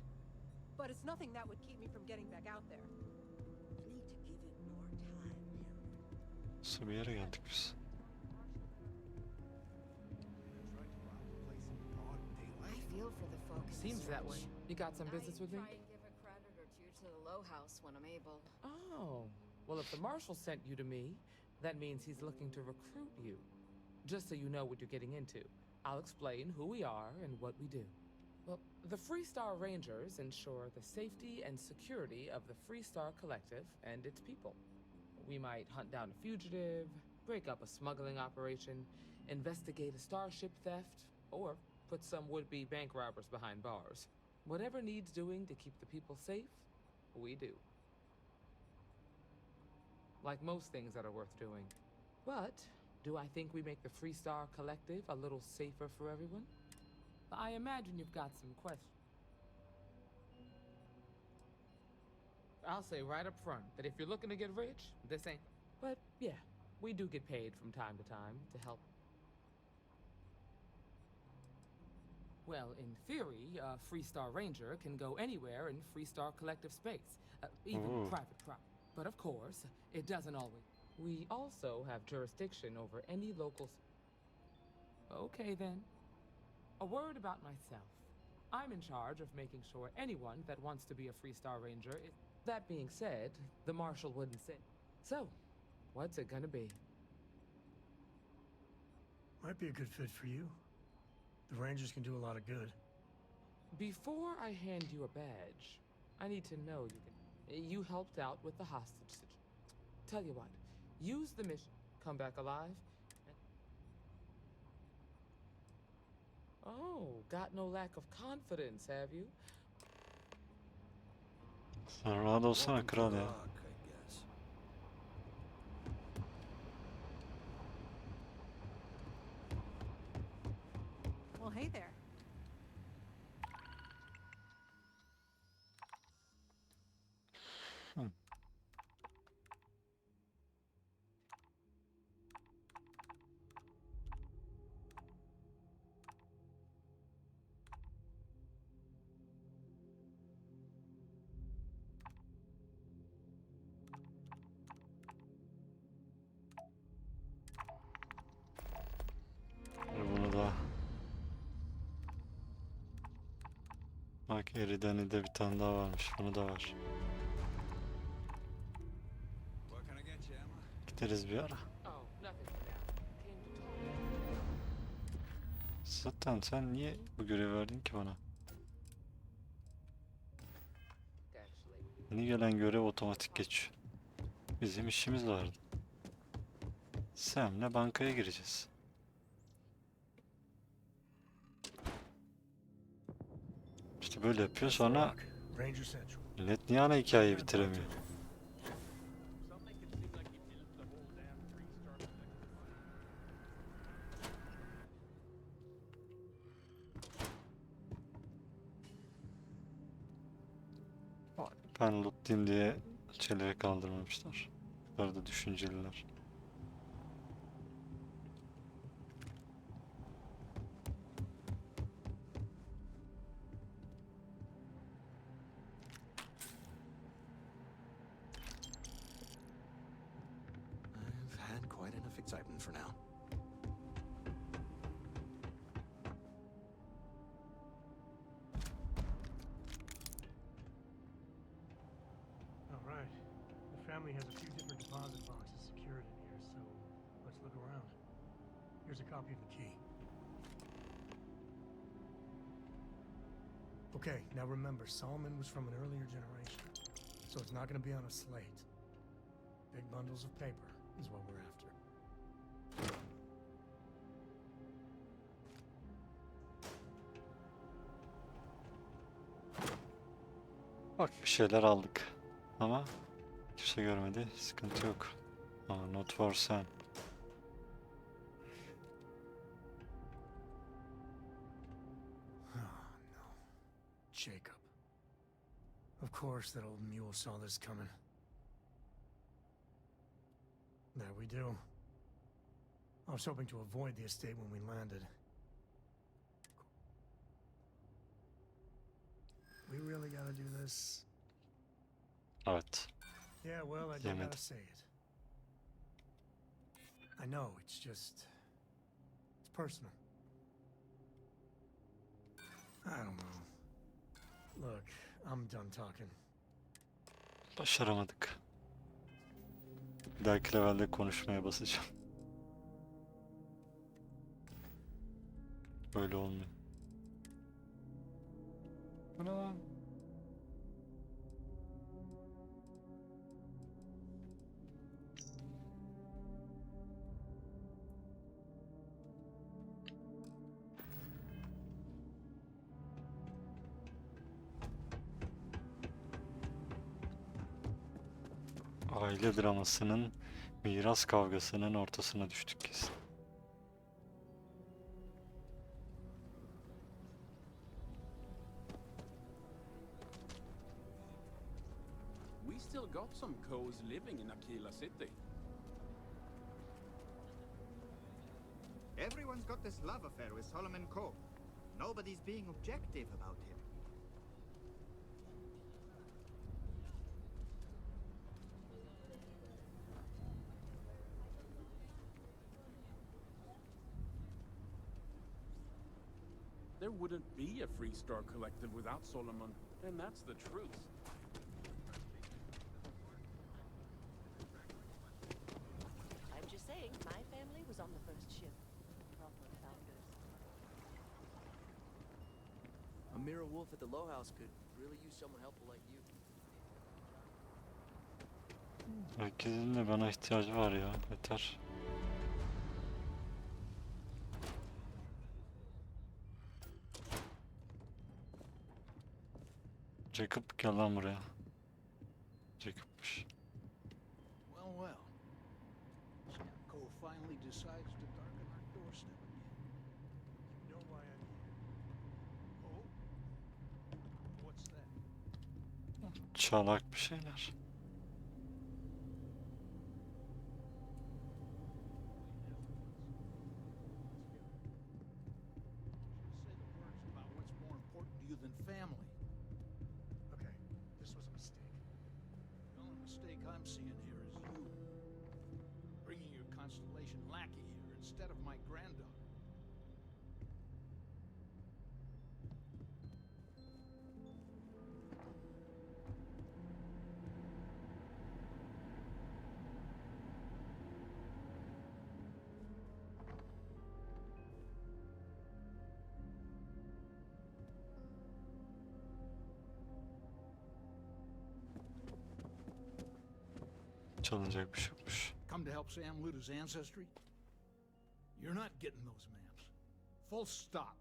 R: But it's nothing that would keep me from getting back out there.
L: You need to give it more time, Yılın.
A: Nasıl bir yere geldik biz?
C: I feel for the folks. in
S: Seems
C: this
S: that way.
C: ranch.
S: You got some business with me?
C: I try and give a credit or two to the Low House when I'm able.
S: Oh, well, if the marshal sent you to me, that means he's looking to recruit you. Just so you know what you're getting into, I'll explain who we are and what we do. Well, the Freestar Rangers ensure the safety and security of the Freestar Collective and its people. We might hunt down a fugitive, break up a smuggling operation, investigate a starship theft, or put some would-be bank robbers behind bars. Whatever needs doing to keep the people safe, we do. Like most things that are worth doing. But do I think we make the Freestar Collective a little safer for everyone? I imagine you've got some questions. I'll say right up front that if you're looking to get rich, this ain't. But yeah, we do get paid from time to time to help. Well, in theory, a Freestar Ranger can go anywhere in Freestar Collective space, even private property. But of course, it doesn't always. We also have jurisdiction over any local. Okay then. A word about myself. I'm in charge of making sure anyone that wants to be a Freestar Ranger is. That being said, the marshal wouldn't say. So, what's it gonna be?
F: Might be a good fit for you. The Rangers can do a lot of good.
S: Before I hand you a badge, I need to know you helped out with the hostage situation. Tell you what, use the mission, come back alive. Oh, got no lack of confidence, have you?
A: Sen rahat olsana kral ya.
R: Well, hey there.
A: Bunu da. Bak Eridan'ı bir tane daha varmış. Bunu da var. Gideriz bir ara. Zaten sen niye bu görevi verdin ki bana? Yeni gelen görev otomatik geçiyor. Bizim işimiz vardı. Sam'le bankaya gireceğiz. İşte böyle yapıyor sonra millet niye ana hikayeyi bitiremiyor? Ben lootlayayım diye şeyleri kaldırmamışlar. Bunlar da düşünceliler.
N: I've had quite enough excitement for now.
F: All right. The family has a few different deposit boxes secured in here, so let's look around. Here's a copy of the key. Okay, now remember, Solomon was from an earlier generation, so it's not going to be on a slate. Big bundles of paper is what we're after.
A: Bak bir şeyler aldık. Ama kimse görmedi. Sıkıntı yok. Aa, not for Sam.
F: Jacob. Of course that old mule saw this coming. There we do. I was hoping to avoid the estate when we landed. this?
A: Evet.
F: Yeah, well, I don't
A: Yemedim.
F: gotta say it. I know, it's just... It's personal. I don't know. Look, I'm done talking.
A: Başaramadık. Bir dahaki levelde konuşmaya basacağım. Böyle olmuyor. Bu ne lan? Aile dramasının, miras kavgasının ortasına düştük kesin.
Q: We still got some co's living in Aquila City.
T: Everyone's got this love affair with Solomon Coe. Nobody's being objective about him.
Q: There wouldn't be a Free Star Collective without Solomon, and that's the truth.
U: I'm just saying, my family was on the first ship. Proper founders.
P: A mirror wolf at the Low House could really use someone helpful like you.
A: Herkesin de bana ihtiyacı var ya. Yeter. Jacob gel lan buraya. Jacob'mış.
V: Well, well. Scout Cole finally decides to darken our doorstep again.
F: You know why I'm here.
V: Oh? What's that?
A: Çalak bir şeyler.
V: Say the words about what's more important to you than family.
F: Okay, this was a mistake.
V: The only mistake I'm seeing here is you. Bringing your Constellation lackey here instead of my granddaughter.
A: Çalınacak bir şey yokmuş.
V: Come to help Sam loot his ancestry? You're not getting those maps. Full stop.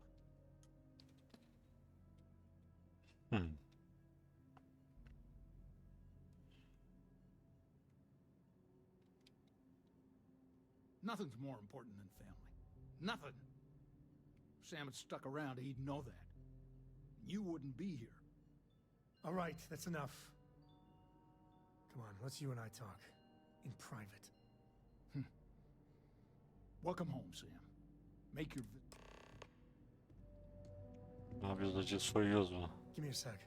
A: Hmm.
V: Nothing's more important than family. Nothing. If Sam had stuck around, he'd know that. You wouldn't be here.
F: All right, that's enough. Come on, let's you and I talk. In private.
V: Welcome home, Sam. Make your...
A: Ne yapıyoruz acı? Soyuyoruz mu?
F: Give me a sec.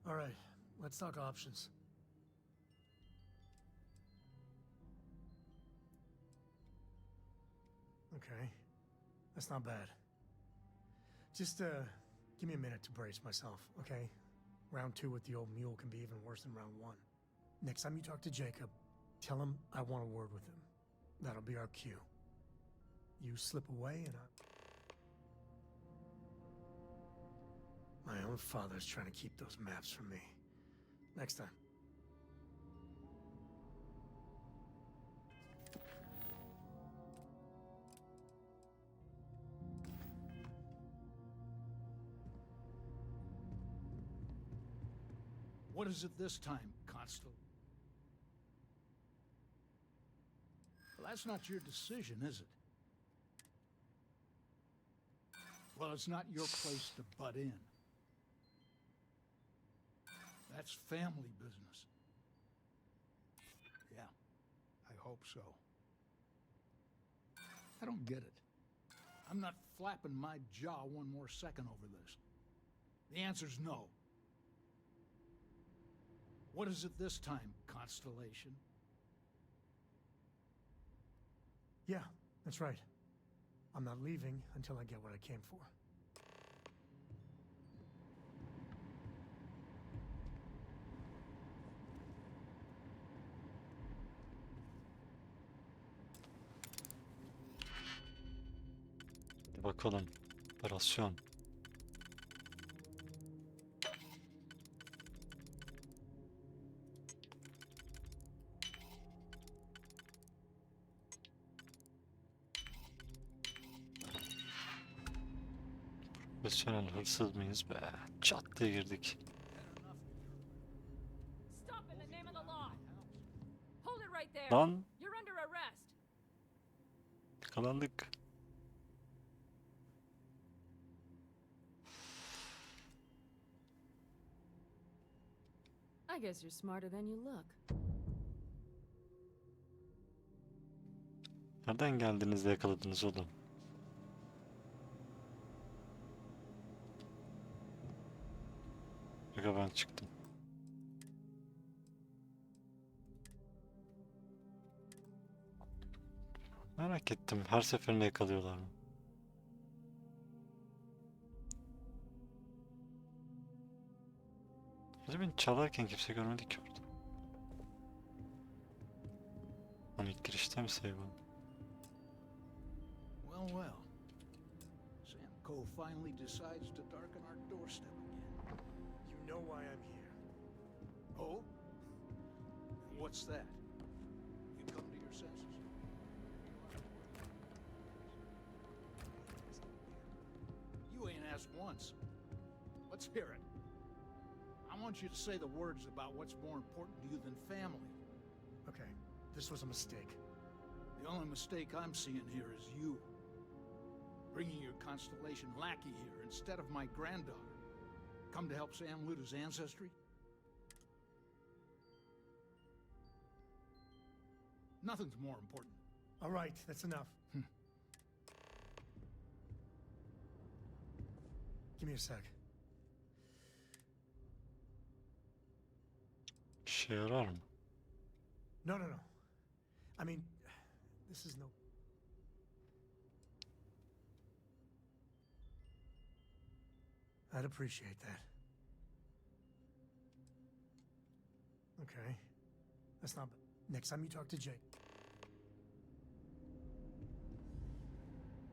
F: All right, let's talk options. Okay, that's not bad. Just, give me a minute to brace myself, okay? Round 2 with the old mule can be even worse than round 1. Next time you talk to Jacob, tell him I want a word with him. That'll be our cue. You slip away and my own father's trying to keep those maps from me. Next time.
V: What is it this time, Constable? Well, that's not your decision, is it? Well, it's not your place to butt in. That's family business. Yeah, I hope so. I don't get it. I'm not flapping my jaw one more second over this. The answer's no. What is it this time, Constellation?
F: Yeah, that's right. I'm not leaving until I get what I came for.
A: Bakalım. Operasyon. Profesyonel hırsız mıyız be? Çat diye girdik.
H: Stop in the name of the law. Hold it right there.
A: Lan
H: You're under arrest.
A: yakalandık.
H: I guess you're smarter than you look.
A: Nereden geldiniz de yakaladınız oğlum? Yok ben çıktım. Merak ettim. Her seferinde yakalıyorlar mı? Hadi beni çalarken kimse görmedi ki orada. Lan ilk girişte mi sayılır?
V: Well, well. Sam Coe finally decides to darken our doorstep again.
F: You know why I'm here.
V: Oh? And what's that? You come to your senses? You ain't asked once. Let's hear it. I want you to say the words about what's more important to you than family.
F: Okay, this was a mistake.
V: The only mistake I'm seeing here is you. Bringing your Constellation lackey here instead of my granddaughter. Come to help Sam loot his ancestry? Nothing's more important.
F: All right, that's enough. Give me a sec.
A: İşe yarar mı?
F: No. I mean, this is no... I'd appreciate that. Okay. That's not... Next time you talk to Jake.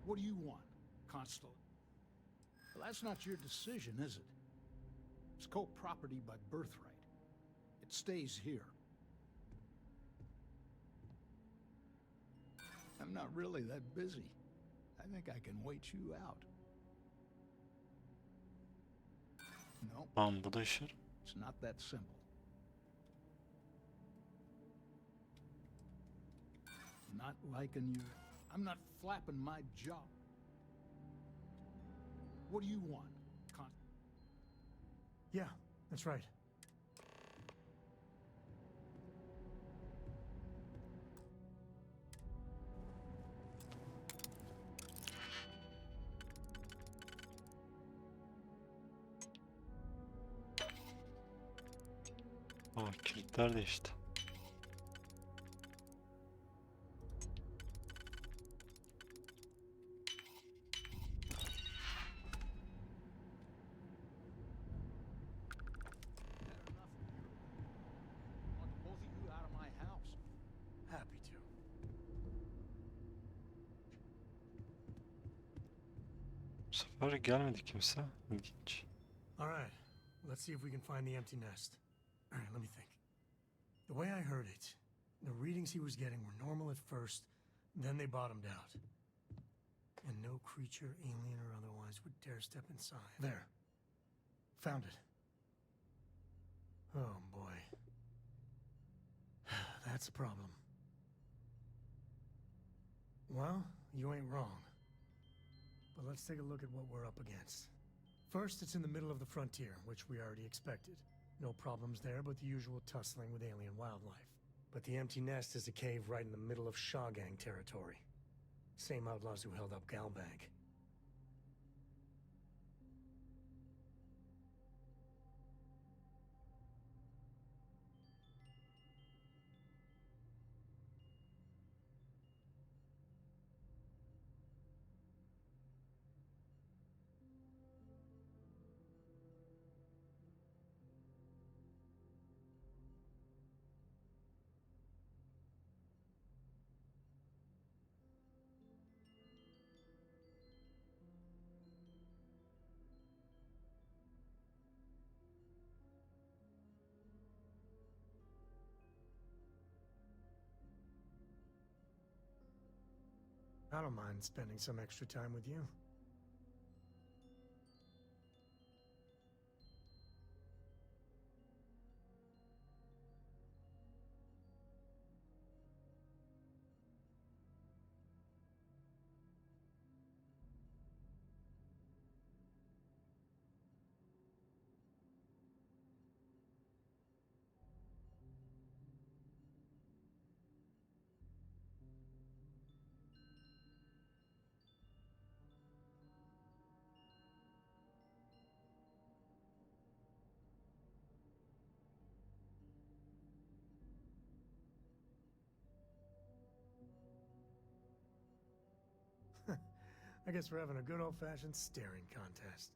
V: What do you want, Constable? Well, that's not your decision, is it? It's co-property by birthright. It stays here. I'm not really that busy. I think I can wait you out. No.
A: Tamam bu da işir.
V: It's not that simple. Not liking you. I'm not flapping my jaw. What do you want,
F: Yeah, that's right.
A: Aa, kilitler değişti.
V: both of you out of my house?
F: Happy to.
A: Bu sefer gelmedi kimse. İlginç.
F: All right, let's see if we can find the empty nest. All right, let me think. The way I heard it, the readings he was getting were normal at first, then they bottomed out. And no creature, alien or otherwise, would dare step inside. There. Found it. Oh, boy. That's a problem. Well, you ain't wrong. But let's take a look at what we're up against. First, it's in the middle of the frontier, which we already expected. No problems there, but the usual tussling with alien wildlife. But the empty nest is a cave right in the middle of Shawgang territory. Same outlaws who held up Galbank. I don't mind spending some extra time with you. I guess we're having a good old-fashioned staring contest.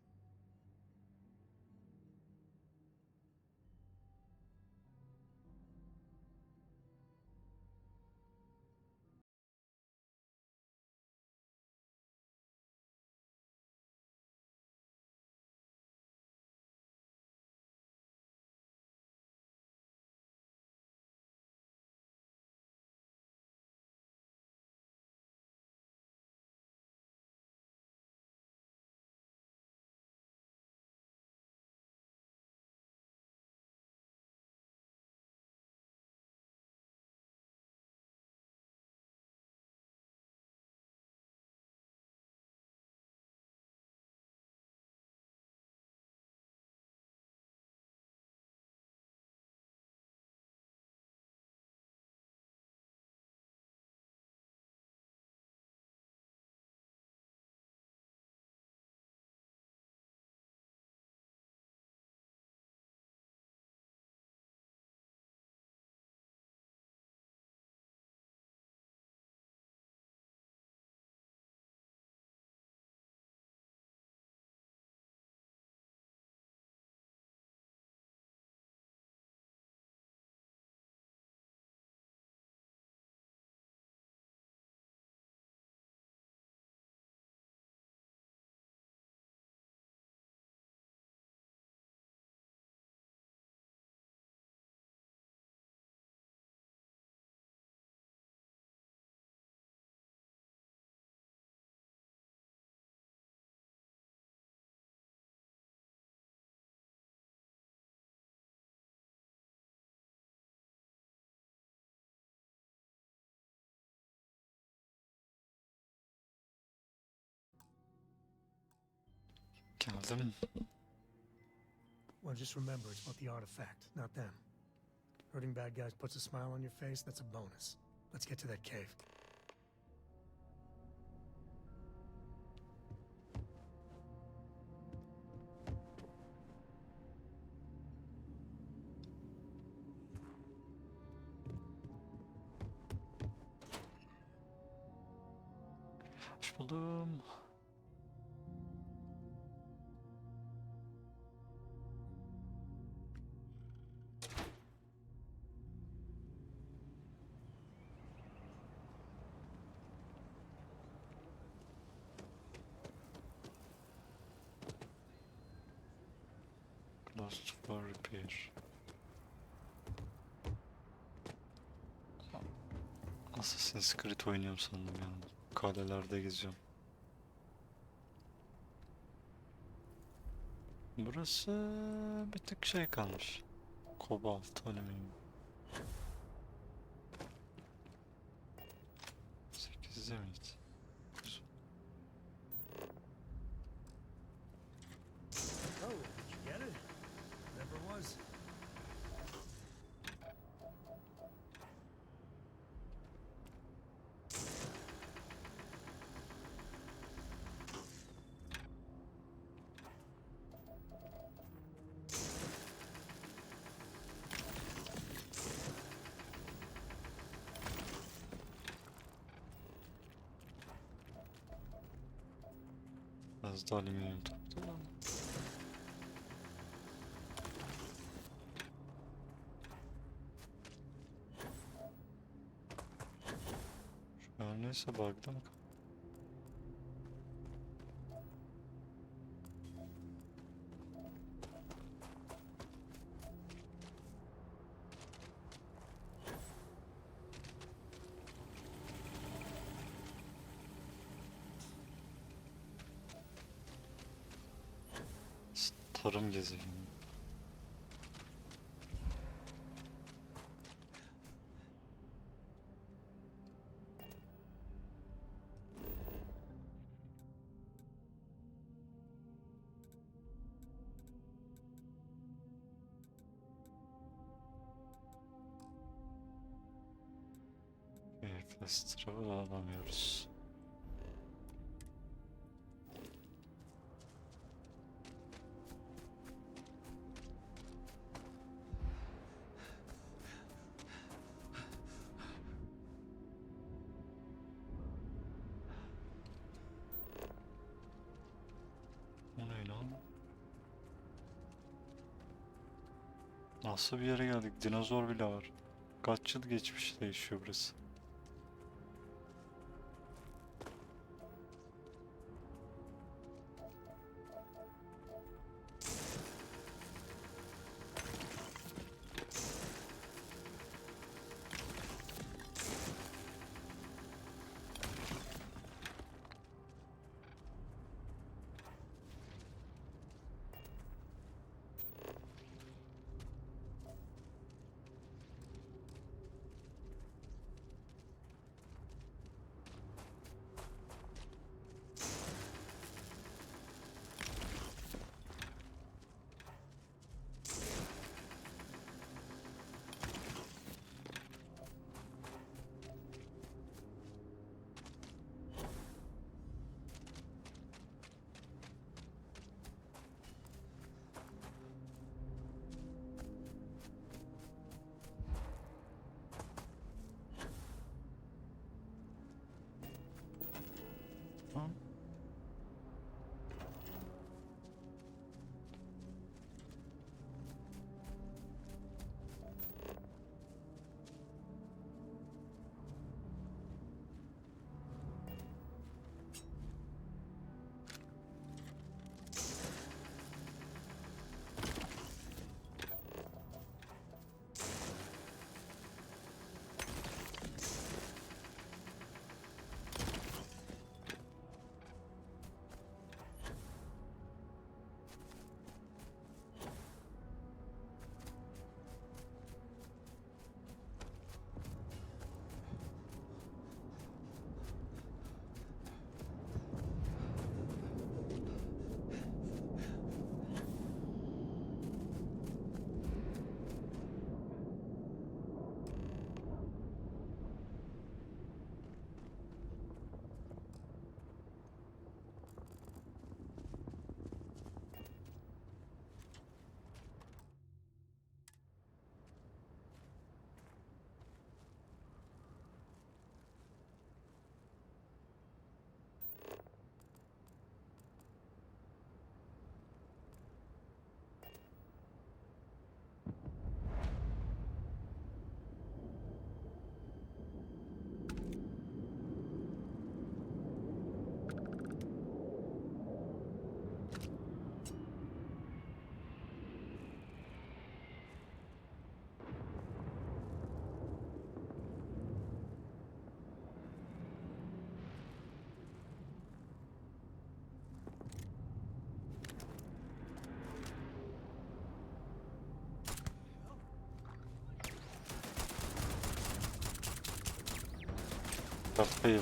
A: Geldim.
F: Well, just remember, it's about the artifact, not them. Hurting bad guys puts a smile on your face, that's a bonus. Let's get to that cave.
A: Hoş buldum. Closed for repair. Assassin's Creed oynuyorum sandım yani. Kalelerde geziyorum. Burası bir tık şey kalmış. Kobalt, alüminyum. 8'de miydi?
F: Oh, did you get it? Whatever it was.
A: Biraz da alüminyum topladım. Şu an neyse bug'da mı? Tarım gezegeni. Fast travel alamıyoruz. O ne lan? Nasıl bir yere geldik? Dinozor bile var. Kaç yıl geçmiş değişiyor burası. Starfield.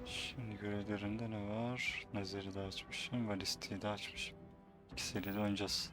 A: Şimdi görevlerinde ne var? Nazarı da açmışım ve listeyi de açmışım. İkisiyle de oynayacağız.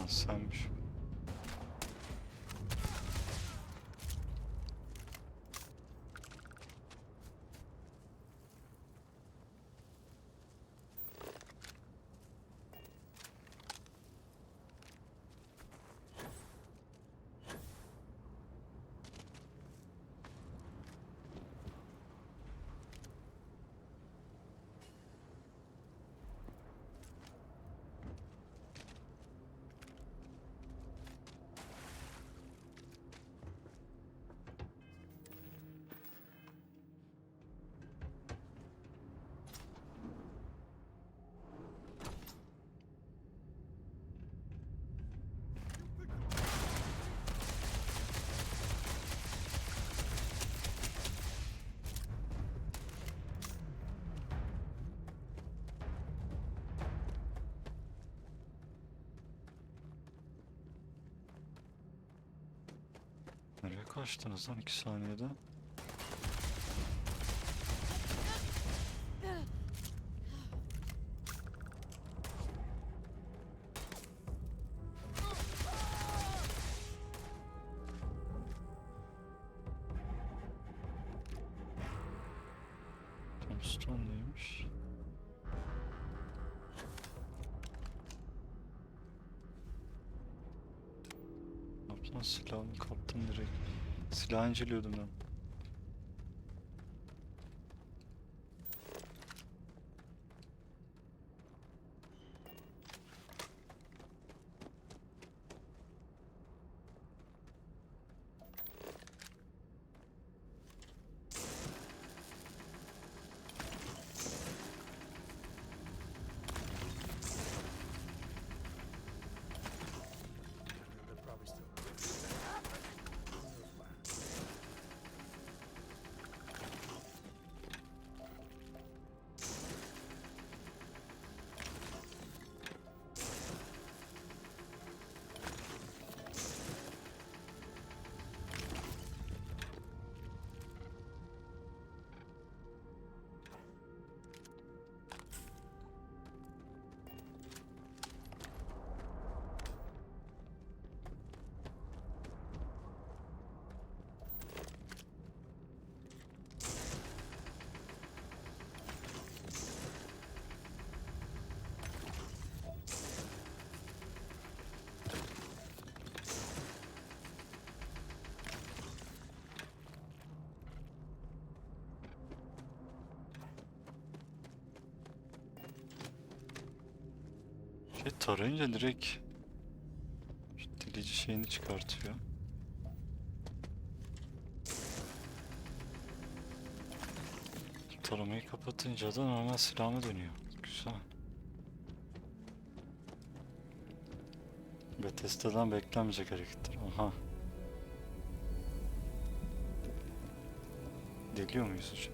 A: Ha, senmiş. Nereye kaçtınız lan 2 saniyede? Tombstone neymiş? Ne yaptın? Silahımı kaptım direkt. Silah inceliyordum ben.
F: They're probably still.
A: Tarayınca direkt şu delici şeyini çıkartıyor. Taramayı kapatınca da normal silahıma dönüyor. Güzel. Bethesda'dan beklenmeyecek hareketler. Aha. Deliyor muyuz hocam?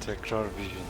A: Tekrar bir gün.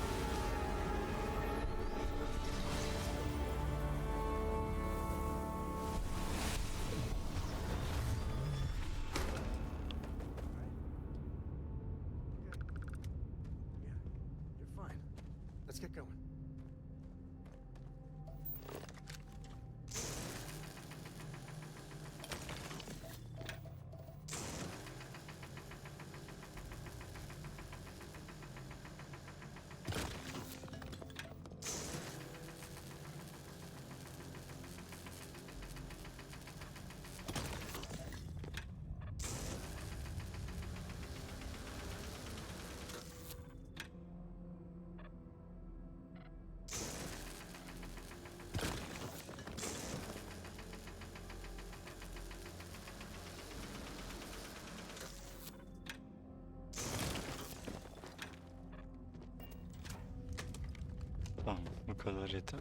A: yedim.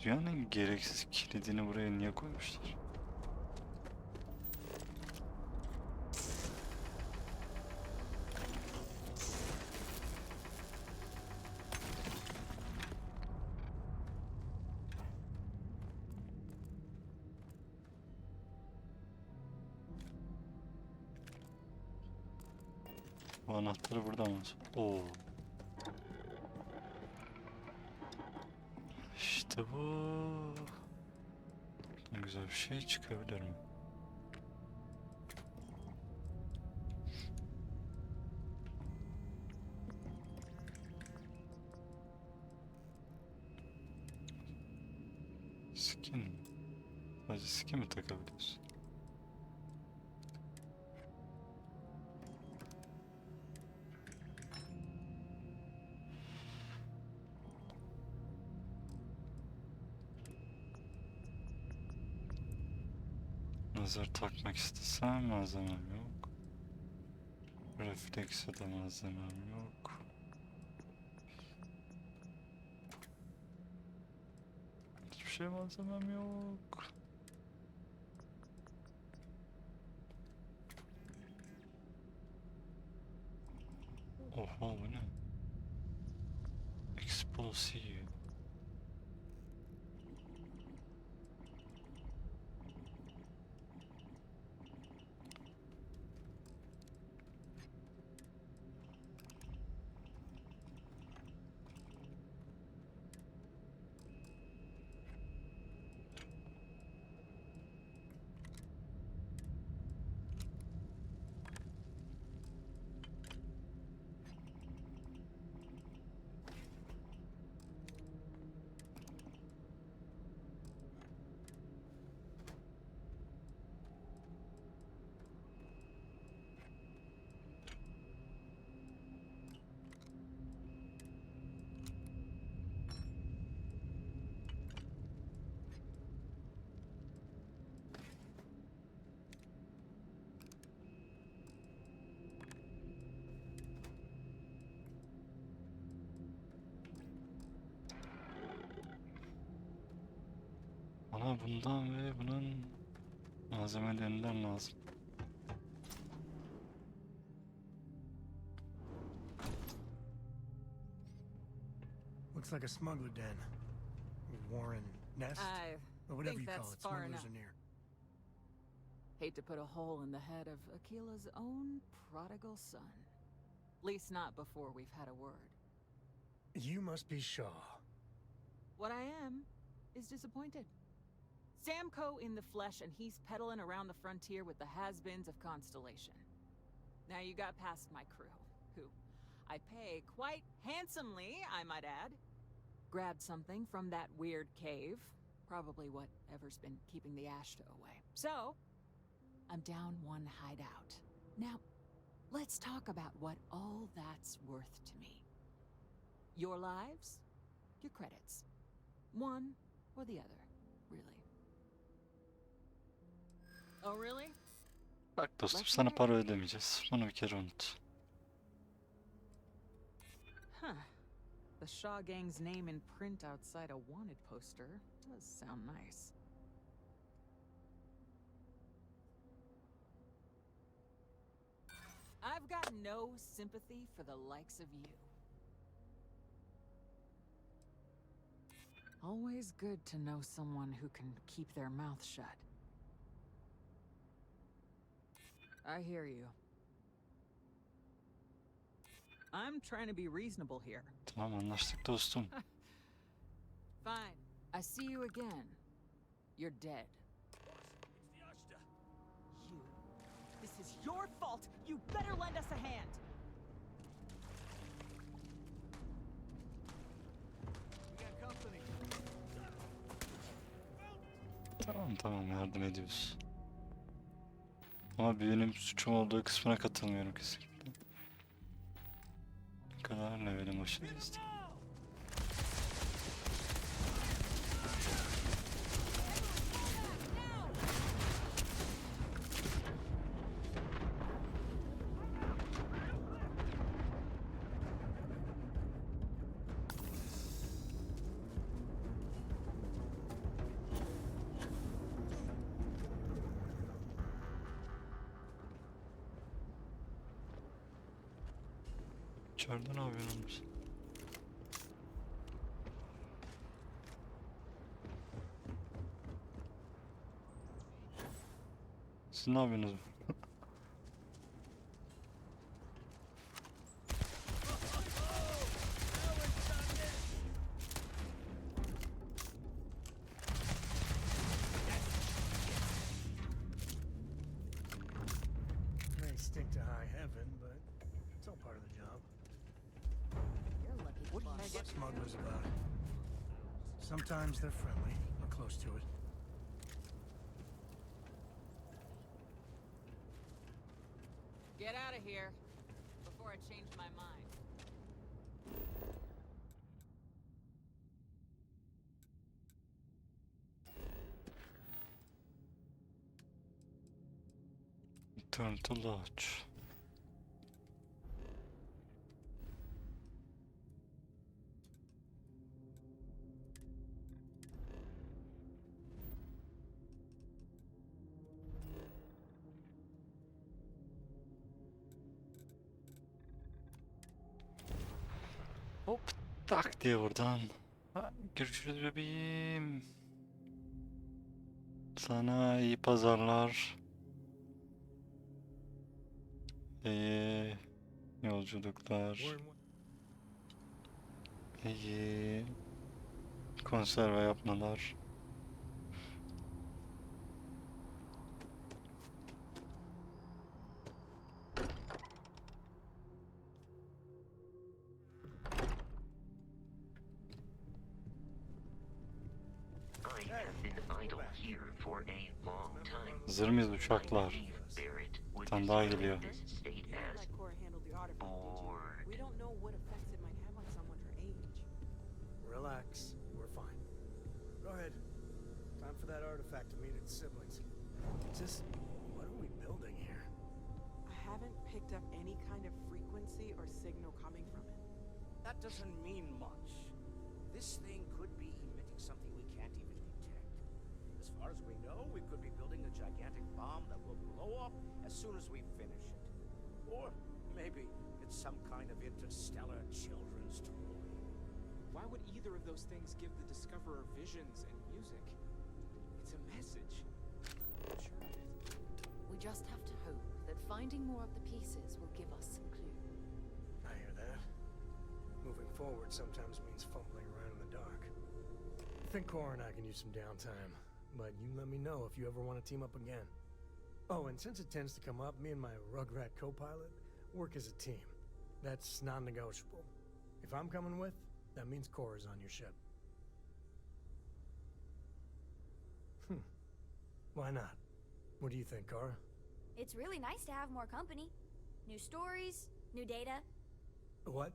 A: Dünyanın en gereksiz kilidini buraya niye koymuşlar? Bu anahtarı burada mı? Oo. İşte bu. Ne güzel bir şey çıkabilir mi? Skin mi? Sadece skin mi takabiliyorsun? Nazar takmak istesem malzemem yok. Reflekse de malzemem yok. Hiçbir şey malzemem yok. Oha bu ne? Explosive. Bana bundan ve bunun malzemelerinden lazım.
F: Looks like a smuggler den. Warren nest? Or whatever you
G: think
F: call
G: that's
F: it.
G: far
F: Smugglers
G: enough.
F: in here.
G: Hate to put a hole in the head of Akila's own prodigal son. Least not before we've had a word.
F: You must be Shaw.
G: What I am is disappointed. Samco in the flesh, and he's peddling around the frontier with the has-beens of Constellation. Now you got past my crew, who I pay quite handsomely, I might add. Grabbed something from that weird cave. Probably whatever's been keeping the Ashta away. So, I'm down one hideout. Now, let's talk about what all that's worth to me. Your lives, your credits. One or the other, really. Oh, really?
A: Bak dostum, sana para ödemeyeceğiz. Bunu bir kere unut.
G: Huh. The Shaw Gang's name in print outside a wanted poster does sound nice. I've got no sympathy for the likes of you. Always good to know someone who can keep their mouth shut. I hear you. I'm trying to be reasonable here.
A: Tamam, anlaştık dostum.
G: Fine. I see you again. You're dead. You. This is your fault. You better lend us a hand.
P: We got company.
A: Tamam yardım ediyoruz. Ama benim suçum olduğu kısmına katılmıyorum kesinlikle. Ne kadar levelim başındayız. İçeride ne yapıyorsunuz? Siz ne yapıyorsunuz?
F: May stink to high heaven, but it's all part of the job.
U: You're lucky.
F: What do you smugglers about? Sometimes they're friendly, or close to it.
G: Get out of here before I change my mind.
A: Turn to lodge. Hop tak diye buradan. Ha, görüşürüz bebeğim. Sana iyi pazarlar. İyi yolculuklar. İyi konserve yapmalar.
E: I have been idle here for a long time.
A: Hazır mıyız uçaklar? Bir tane daha geliyor.
R: Like Cora handled the artifact, did you? We don't know what effects it might have on someone her age.
F: Relax, we're fine. Go ahead. Time for that artifact to meet its siblings. Just, what are we building here?
R: I haven't picked up any kind of frequency or signal coming from it.
K: That doesn't mean much. This thing could be emitting something we can't even detect. As far as we know, we could be building a gigantic bomb that will blow up as soon as we finish it. Or maybe it's some kind of interstellar children's toy.
J: Why would either of those things give the Discoverer visions and music? It's a message. I'm sure of it.
C: We just have to hope that finding more of the pieces will give us some clue.
F: I hear that. Moving forward sometimes means fumbling around in the dark. I think Cora and I can use some downtime, but you let me know if you ever want to team up again. Oh, and since it tends to come up, me and my Rugrat co-pilot work as a team. That's non-negotiable. If I'm coming with, that means Cora's on your ship. Why not? What do you think, Cora?
W: It's really nice to have more company. New stories, new data.
F: What?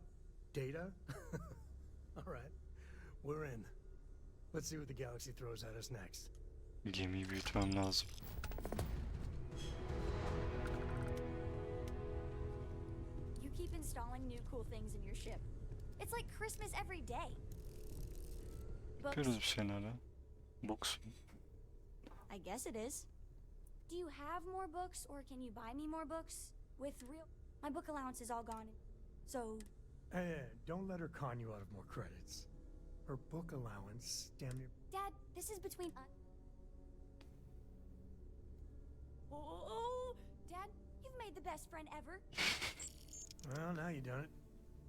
F: Data? All right. We're in. Let's see what the galaxy throws at us next.
A: Gemiyi büyütmem lazım.
W: You keep installing new cool things in your ship. It's like Christmas every day.
A: Görürüz bir şeyleri. Books mu?
W: I guess it is. Do you have more books, or can you buy me more books? With real... My book allowance is all gone. So...
F: Hey, don't let her con you out of more credits. Her book allowance, damn near...
W: Dad, this is between us. Oh, Dad, you've made the best friend ever.
F: Well, now you done it.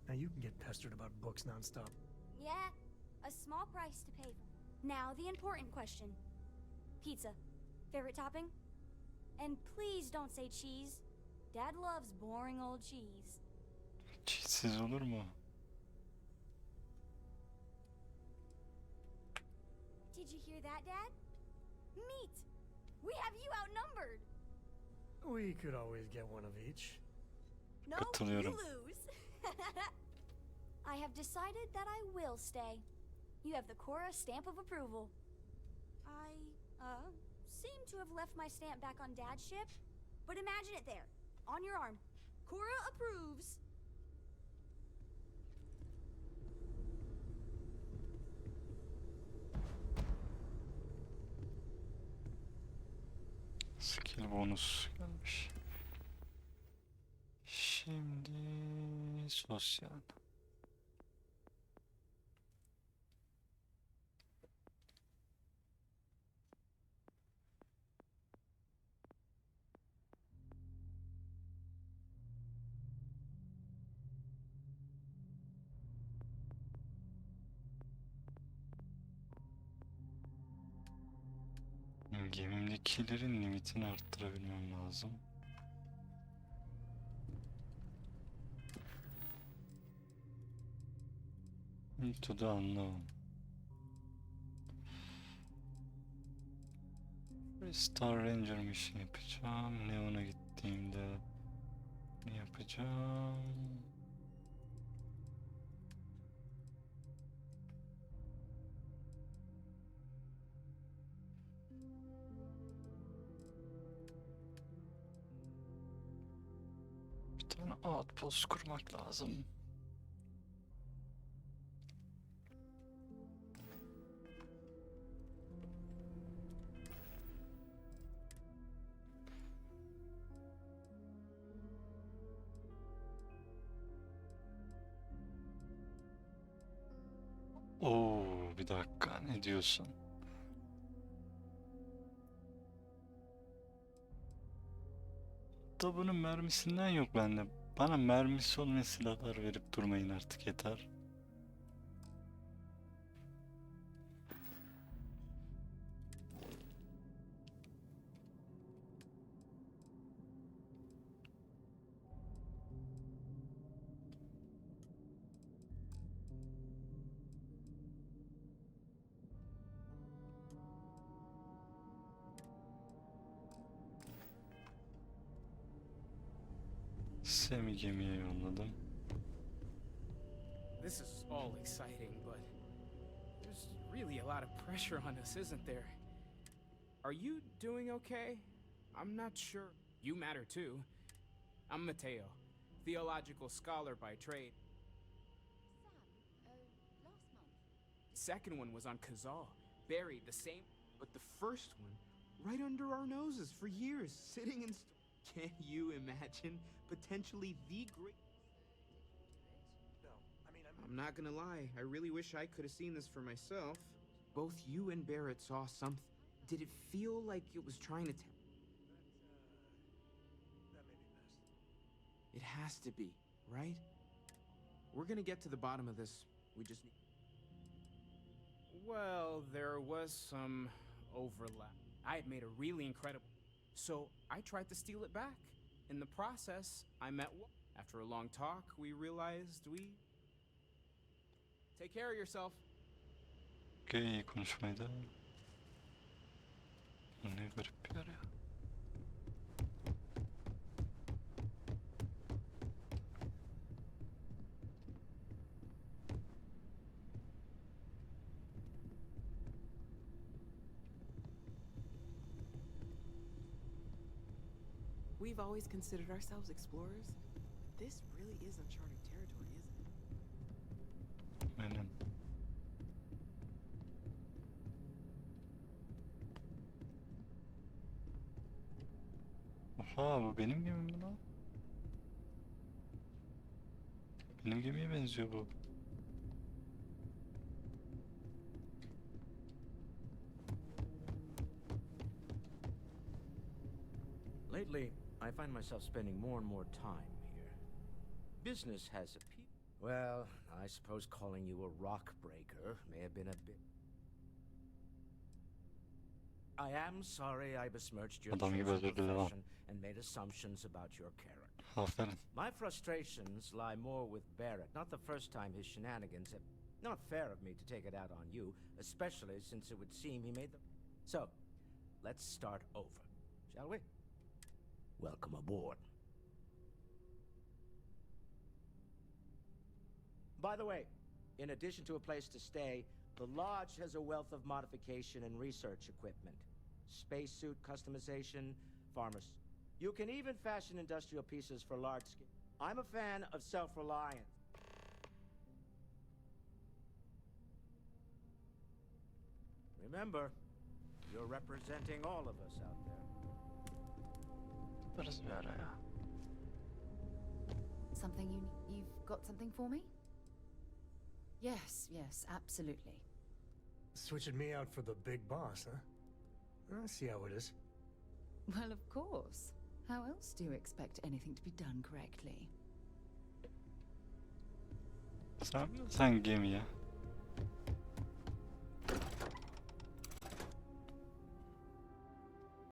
F: Now you can get pestered about books nonstop.
W: Yeah, a small price to pay for. Now, the important question. Pizza. Favorite topping? And please don't say cheese. Dad loves boring old cheese.
A: Cheetsiz olur mu?
W: Did you hear that, Dad? Me bored.
F: We could always get one of each.
W: No, you
A: Katılıyorum.
W: lose. I have decided that I will stay. You have the Cora stamp of approval. I, seem to have left my stamp back on Dad's ship, but imagine it there, on your arm. Cora approves.
A: Skill bonus gelmiş. Şimdi sosyal. Gemimdekilerin limitini arttırabilmem lazım. Into the unknown. Star Ranger mission yapacağım. Neon'a gittiğimde ne yapacağım? Bir tane outpost kurmak lazım. Oo, bir dakika, ne diyorsun? Da bunun mermisinden yok bende. Bana mermisi olmayan silahlar verip durmayın artık, yeter. Sam'i gemiye yolladım.
J: This is all exciting, but there's really a lot of pressure on us, isn't there? Are you doing okay? I'm not sure. You matter too. I'm Mateo, theological scholar by trade.
W: Last month.
J: Second one was on Kazal, buried the same. But the first one, right under our noses for years, sitting in. Can you imagine potentially the great? I'm not gonna lie, I really wish I could have seen this for myself. Both you and Barrett saw something. Did it feel like it was trying to tell?
F: That may be best.
J: It has to be, right? We're gonna get to the bottom of this. We just need. Well, there was some overlap. I had made a really incredible. So I tried to steal it back. In the process, I met. After a long talk, we realized we. Take care of yourself.
A: Okay, iyi konuşmaydı. Ne garip bir yer ya.
R: We've always considered ourselves explorers. This really is uncharted territory, isn't it?
A: Aynen. Oha, bu benim gemim mi lan? Benim gemiye benziyor bu.
B: Lately, I find myself spending more and more time here. Business has well, I suppose calling you a rock breaker may have been a bit. I am sorry I besmirched your
A: Adam gibi
B: chosen
A: özür dilerim.
B: profession and made assumptions about your character.
A: Aferin.
B: My frustrations lie more with Barrett. Not the first time his shenanigans have. Not fair of me to take it out on you, especially since it would seem he made them. So, let's start over. shall we? Welcome aboard. By the way, in addition to a place to stay, the lodge has a wealth of modification and research equipment. Spacesuit customization, farmers. You can even fashion industrial pieces for large scale. I'm a fan of self-reliance. Remember, you're representing all of us out there.
A: Varız bir araya.
C: You've got something for me? Yes, absolutely.
F: Switching me out for the big boss, huh? I see how it is.
C: Well, of course. How else do you expect anything to be done correctly?
A: Sen gemiye.